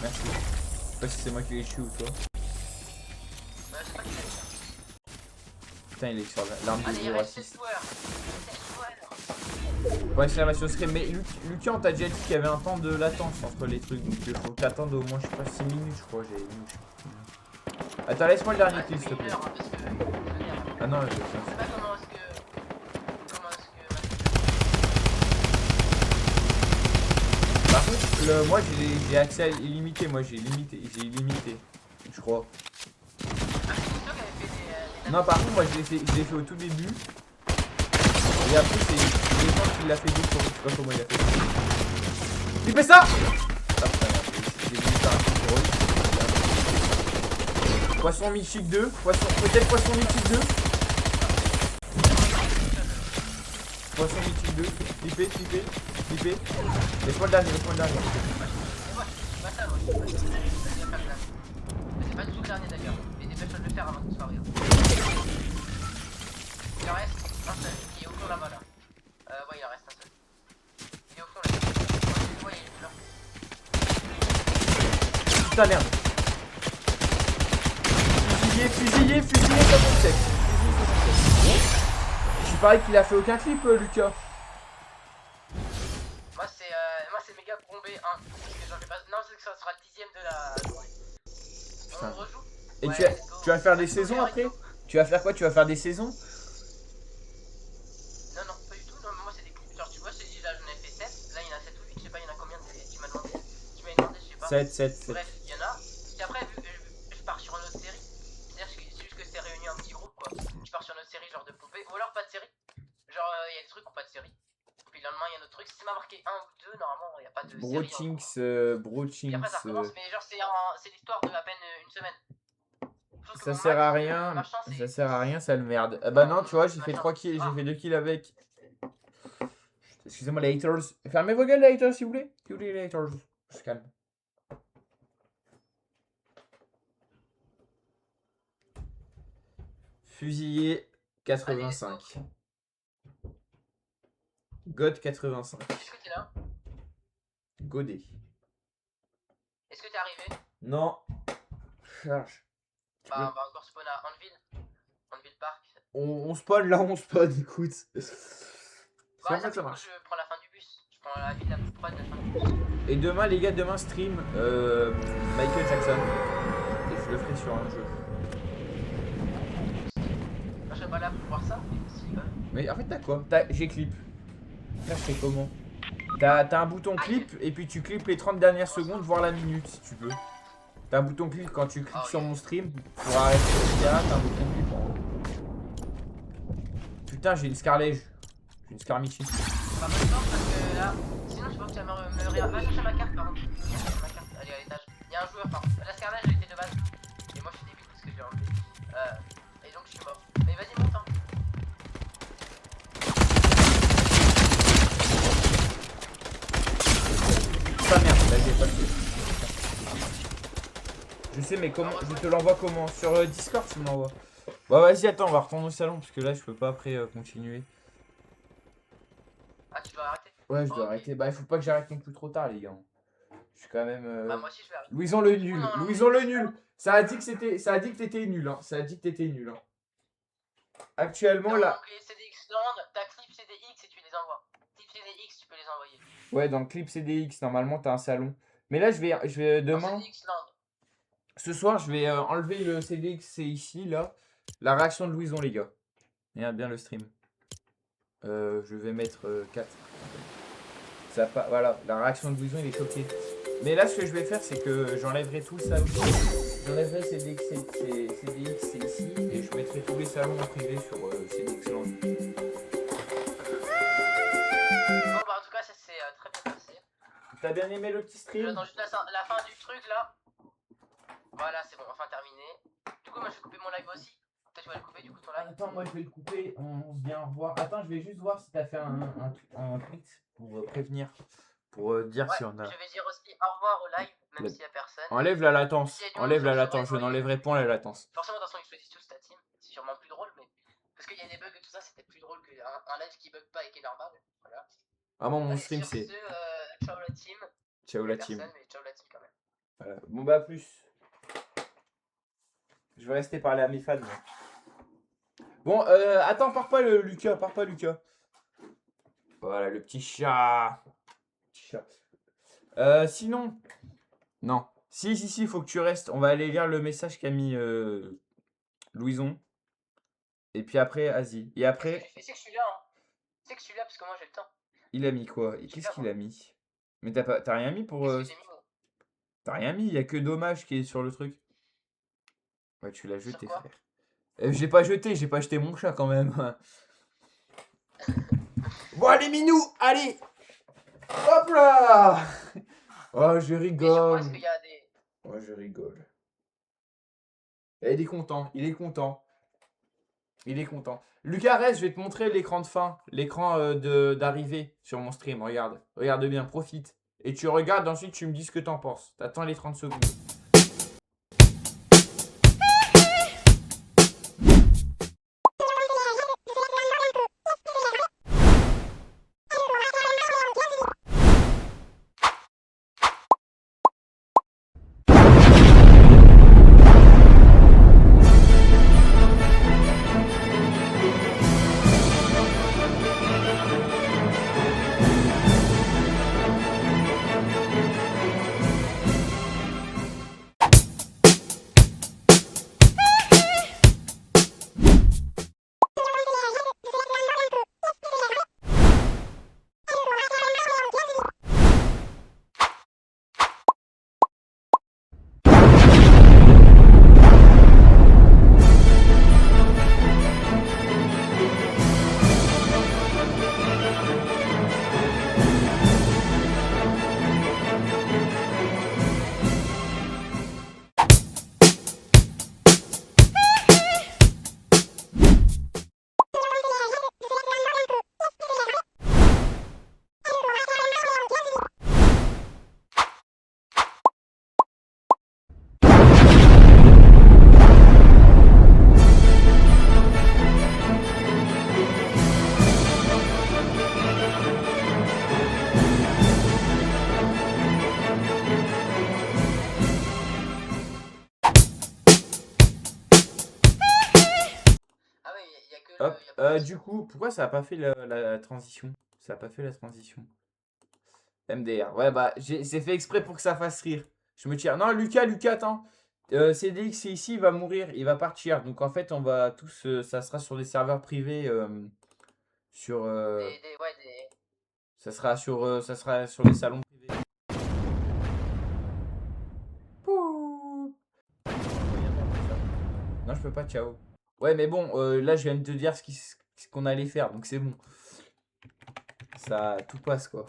Merci. Je sais pas si c'est moi qui l'ai tué ou toi. Putain, il est sur l'arme de 0 à 6. Ouais, exclamation secret. Mais Lucas, on t'a déjà dit qu'il y avait un temps de latence entre les trucs. Donc il faut t'attendre au moins, je sais pas, 6 minutes, je crois. J'ai mis. Attends, laisse-moi le dernier kill, s'il te plaît. Ah non, je sais pas. Par contre, moi j'ai accès à illimité. Moi j'ai illimité. Je crois. Non, par contre, moi je l'ai fait au tout début. Et après, c'est les gens qui l'a fait d'autres, je sais pas comment il a fait. Il fait ça! Ah putain, j'ai voulu faire un truc drôle. Poisson mythique 2. Peut-être poisson mythique 2. Poisson mythique 2. Flippé. Laisse-moi le dernier, C'est pas du tout le dernier d'ailleurs. Mais dépêche-toi de le faire avant que ce soit rien. Il en reste un seul. Il est au fond là-bas là. Ouais, il en reste un seul. Il est au fond là. Ouais, il est là. Putain, merde. Fusillé comme on sait. Je parie qu'il a fait aucun clip, Lucas. c'est méga bombé 1. Parce que j'en fais pas. Non, c'est que ça sera le 10ème de la journée. Putain. On rejoue. Et Ouais, tu let's go. vas faire des saisons après? Tu vas faire quoi? Tu vas faire des saisons? Non, non, pas du tout. Non, mais moi, c'est des clips. Genre, tu vois, je te dis, là, j'en ai fait 7. Là, il y en a 7 ou 8. Je sais pas, il y en a combien. Tu m'as demandé. Tu m'as demandé, je sais pas. 7. Bref, il y en a. Puis après, vu que je pars sur une autre série. C'est-à-dire que c'est juste que c'est réuni un petit groupe, quoi. Je pars sur une autre série, genre de pompée. Ou alors pas de série. Genre, il y a des trucs qui ont pas de série. Puis le lendemain, il y a un autre truc. Si c'est m'a marqué 1 ou 2, normalement, il n'y a pas de série. Brochinks, Et après, ça recommence. Mais genre, c'est l'histoire de à peine une semaine. Sauf que ça mon sert à max, rien. machin, c'est- Ça sert à rien, ça le merde. Ah bah non, tu vois, j'ai fait Machin. 3 kills, Ah. j'ai fait 2 kills avec. Excusez-moi les haters. Fermez vos gueules les haters s'il vous plaît. S'il vous plaît les haters. Je se calme. Fusillé 85. God 85. Est-ce que t'es là? Godé. Est-ce que t'es arrivé? Non. Charge. Tu Bah, peux- on va encore spawn à Anvil. Anvil Park. On spawn là, on spawn, écoute. Bah, C'est en fait, ça du coup, marche. je prends la fin du bus. Je prends la ville la plus proche de la fin du bus. Et demain, les gars, demain stream Michael Jackson. Et je le ferai sur un jeu. Moi, je serais pas là pour voir ça. Mais si, quand même. Mais en fait, t'as quoi? J'ai clip. Là, je fais comment? T'as un bouton clip et puis tu clips les 30 dernières secondes, voire la minute si tu veux. T'as un bouton clip quand tu cliques sur mon stream pour arrêter le gars, t'as un bouton clip en haut. Putain, j'ai une Scarlege. J'ai une Scarmichi. Bah, bonne chance parce que là. Sinon, je pense que tu vas me réa. Va chercher ma carte, par contre. Va chercher ma carte. Elle est à l'étage. Il y a un joueur, par contre. La Scarlett, elle était de base. Et moi, je suis débile parce que je l'ai enlevé. Et donc, je suis mort. Mais vas-y, monte, hein. Putain, merde, là, j'ai pas le fait. Je sais, mais comment? Je te l'envoie comment? Sur Discord, tu me l'envoies. Bah, vas-y, attends, on va retourner au salon parce que là, je peux pas après continuer. Ah, tu dois arrêter. Ouais, je dois Ok. arrêter. Bah, il faut pas que j'arrête non plus trop tard, les gars. Je suis quand même. Bah, moi aussi, je vais arrêter. Louison le nul. Non, non, Louison le nul. Ça a dit que t'étais nul. Hein. Ça a dit que t'étais nul. Hein. Actuellement, Dans là. l'onglet CDX Land, t'as clip CDX et tu les envoies. Clip CDX, tu peux les envoyer. Ouais, dans le clip CDX, normalement, t'as un salon. Mais là, je vais Dans demain. CDX Land. Ce soir, je vais enlever le CDX. C'est ici, là. La réaction de Louison, les gars. Regarde bien le stream. Je vais mettre 4. Ça pas, voilà, la réaction de Louison, il est choqué. Mais là, ce que je vais faire, c'est que j'enlèverai tout le salon. J'enlèverai CDX, c'est ici. Et je mettrai tous les salons en privé sur CDX Land. Bon, bah, en tout cas, ça s'est très bien passé. T'as bien aimé le petit stream? J'attends juste la fin du truc là. Voilà, c'est bon, enfin terminé. Du coup, moi je vais couper mon live aussi. Peut-être tu vas le couper du coup ton live. Attends, moi je vais le couper, on se vient revoir. Attends, je vais juste voir si t'as fait un tweet pour prévenir, pour dire Ouais, si on a... je vais dire aussi au revoir au live, même Le- s'il y a personne. Enlève la latence, Si y a du enlève monde, la ça latence, je serait- n'enlèverai point la latence. Forcément, dans toute façon, ils choisissent tous ta team. C'est sûrement plus drôle, mais. Parce qu'il y a des bugs et tout ça, c'était plus drôle qu'un live qui bug pas et qui est normal. Voilà. Vraiment, mon Allez, stream sur c'est... ce, ciao la team. Ciao Il y la a team. personne, mais ciao la team quand même. Voilà. Bon bah à plus. Je vais rester parler à mes fans. moi. Bon, attends, pars pas Lucas, pars pas Lucas. Voilà, le petit chat. Petit chat. Sinon... Non. Si, il faut que tu restes. On va aller lire le message qu'a mis Louison. Et puis après, Asie. Et après, C'est que je suis là, hein. C'est que je suis là parce que moi j'ai le temps. il a mis quoi? Et qu'est-ce qu'il a mis? Mais t'as rien mis pour... Qu'est-ce que j'ai mis, moi T'as rien mis, il y a que dommage qui est sur le truc. Ouais, tu l'as jeté, quoi? frère. J'ai pas jeté mon chat quand même. Bon, allez, Minou, allez. Hop là. Oh, je Et sur quoi rigole. est-ce qu'il y a des. Oh, je rigole. Et il est content, il est content. Il est content. Lucas, reste, je vais te montrer l'écran de fin, l'écran d'arrivée sur mon stream. Regarde, regarde bien, profite. Et tu regardes, ensuite tu me dis ce que t'en penses. T'attends les 30 secondes. Hop, y a pas de du coup, pourquoi ça a pas fait la transition? Ça a pas fait la transition. MDR. Ouais, bah, c'est fait exprès pour que ça fasse rire. Je me tire. Non, Lucas, attends. CDX, c'est ici, il va mourir, il va partir. Donc en fait, on va tous. Ça sera sur des serveurs privés. Sur. Ouais, des... Ça sera sur les salons privés. Pouh. Non, je peux pas, ciao. Ouais, mais bon, là, je viens de te dire ce qu'on allait faire, donc c'est bon. Ça, tout passe, quoi.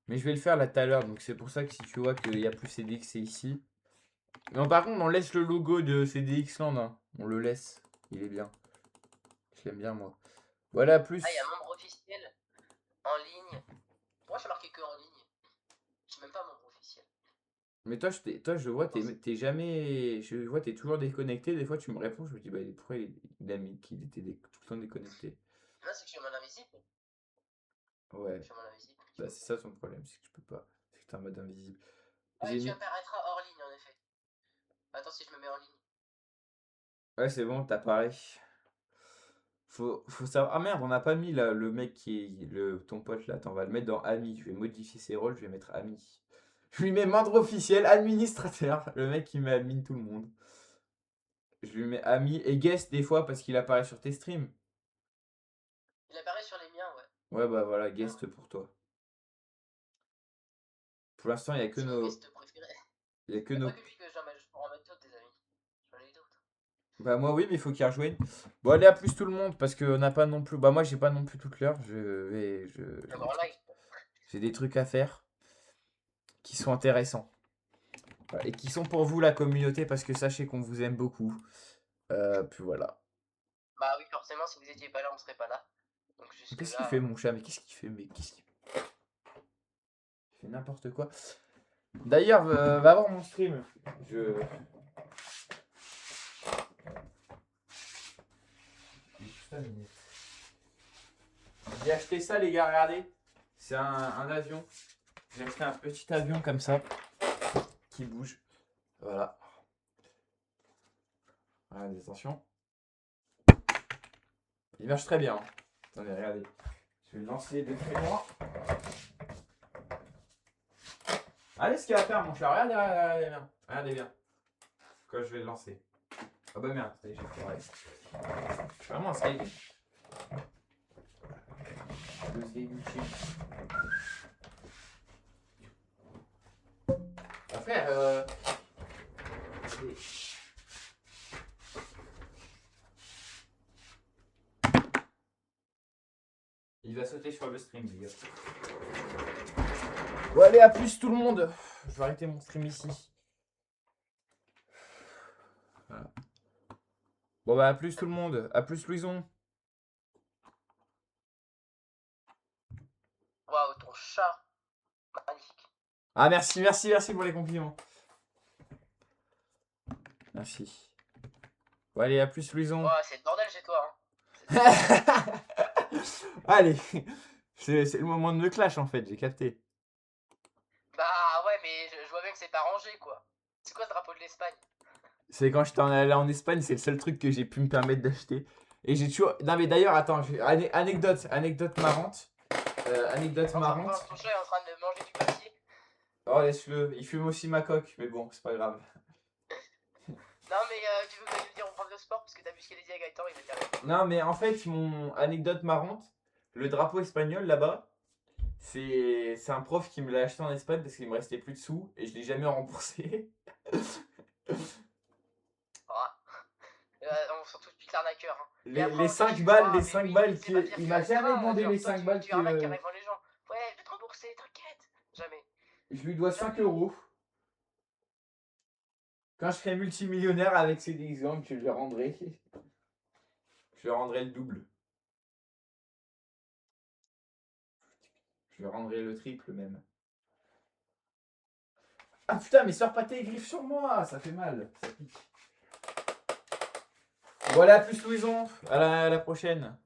Mais je vais le faire là tout à l'heure, donc c'est pour ça que si tu vois qu'il n'y a plus CDX, c'est ici. Non, par contre, on laisse le logo de CDX Land, hein. On le laisse. Il est bien. Je l'aime bien, moi. Voilà, plus. Ah, il y a membre officiel en ligne. Pourquoi j'ai marqué que en ligne? J'ai même pas membre officiel. Mais toi, je vois, t'es jamais. Je vois, t'es toujours déconnecté. Des fois, tu me réponds, je me dis, bah, pourquoi il a mis qu'il était tout le temps déconnecté? Non, c'est que je suis en mode invisible. Ouais, Je suis en mode invisible. bah, c'est ça ton problème, c'est que je peux pas. C'est que t'es en mode invisible. Ah, J'ai tu mis. apparaîtras hors ligne en effet. Attends, si je me mets en ligne. Ouais, c'est bon, t'apparais. Faut savoir. Ah merde, on n'a pas mis là, le mec qui est. Ton pote là. Attends, on va le mettre dans ami. Je vais modifier ses rôles, je vais mettre ami. Je lui mets membre officiel, administrateur. Le mec qui met admin tout le monde. Je lui mets ami et guest des fois parce qu'il apparaît sur tes streams. Il apparaît sur les miens, ouais. Ouais, bah voilà, guest pour toi. Pour l'instant, il n'y a que C'est mon nos. guest préféré. Il y a que Y'a nos. pas que lui que j'en mets, je pourrais en mettre d'autres des amis. J'en ai d'autres. Bah moi oui, mais il faut qu'il rejoigne. Bon, allez, à plus tout le monde parce qu'on n'a pas non plus. Bah moi, j'ai pas non plus toute l'heure. D'abord en live. J'ai des trucs à faire qui sont intéressants. Voilà, et qui sont pour vous la communauté parce que sachez qu'on vous aime beaucoup. Puis voilà. Bah oui, forcément, si vous étiez pas là, on serait pas là. Donc jusque Qu'est-ce qu'il là. fait mon chat? Mais qu'est-ce qu'il fait? Mais qu'est-ce qu'il il fait n'importe quoi. D'ailleurs, va voir mon stream. J'ai acheté ça les gars, regardez. C'est un avion. J'ai acheté un petit avion comme ça qui bouge. Voilà. Regardez, attention. Il marche très bien. Attendez, regardez. Je vais le lancer de très loin. Allez, ce qu'il va faire, mon chat. Regardez, regardez bien. Regardez bien. Quand je vais le lancer. Ah bah merde, ça y est, j'ai foiré. Je suis vraiment un sky. Le sky Gucci. Ah frère, allez. Il va sauter sur le stream, les gars. Bon, allez, à plus tout le monde. Je vais arrêter mon stream ici. Voilà. Bon, bah, à plus tout le monde. À plus, Louison. Waouh, ton chat. Magnifique. Ah, merci pour les compliments. Merci. Bon, allez, à plus, Louison. Ouais, c'est le bordel chez toi. Hein. Allez. C'est le moment de me clash, en fait, j'ai capté. Bah ouais, mais je vois bien que c'est pas rangé quoi. C'est quoi ce drapeau de l'Espagne? C'est quand j'étais allé en Espagne, c'est le seul truc que j'ai pu me permettre d'acheter. Et j'ai toujours. Non, mais d'ailleurs, attends, anecdote marrante. Anecdote marrante. Ton chat est en train de manger du papier. Oh, laisse-le. Il fume aussi ma coque, mais bon, c'est pas grave. Non, mais tu veux que j'aille le dire au prof de sport parce que t'as vu ce qu'il a dit à Gaëtan, il va dire. Non, mais en fait, mon anecdote marrante, le drapeau espagnol là-bas, c'est un prof qui me l'a acheté en Espagne parce qu'il me restait plus de sous et je l'ai jamais remboursé. Ah. On surtout depuis l'arnaqueur. Hein. Les 5 balles il m'a jamais demandé les 5 balles tu arnaques carrément les gens. Ouais, je vais te rembourser, t'inquiète. Jamais. Je lui dois 5 euros. Quand je serai multimillionnaire avec ces exemples, je lui rendrai. Je lui rendrai le double. Je lui rendrai le triple même. Ah putain, mais sors pas tes griffes sur moi, ça fait mal, ça pique. Voilà, plus Louison, à la prochaine.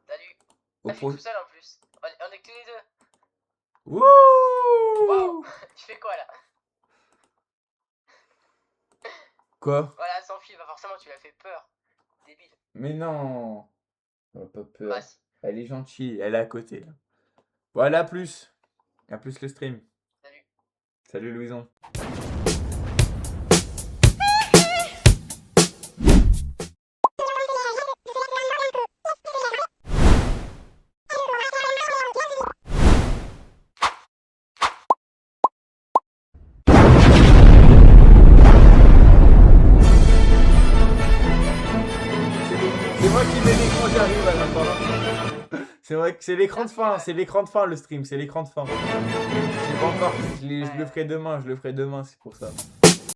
Salut. Au Ah, je suis tout seul en plus. On est que tous les deux. Wouh! Waouh. Tu fais quoi là? Quoi? Voilà, s'enfuit, bah forcément tu l'as fait peur. débile. Mais non. Oh, pas peur. Bah, si. Elle est gentille, elle est à côté. Là. Voilà, à plus. À plus le stream. Salut. Salut Louison. C'est moi qui mets l'écran, j'arrive à la fin. C'est vrai que c'est l'écran de fin, c'est l'écran de fin le stream, c'est l'écran de fin. J'ai pas encore, je le ferai demain, c'est pour ça.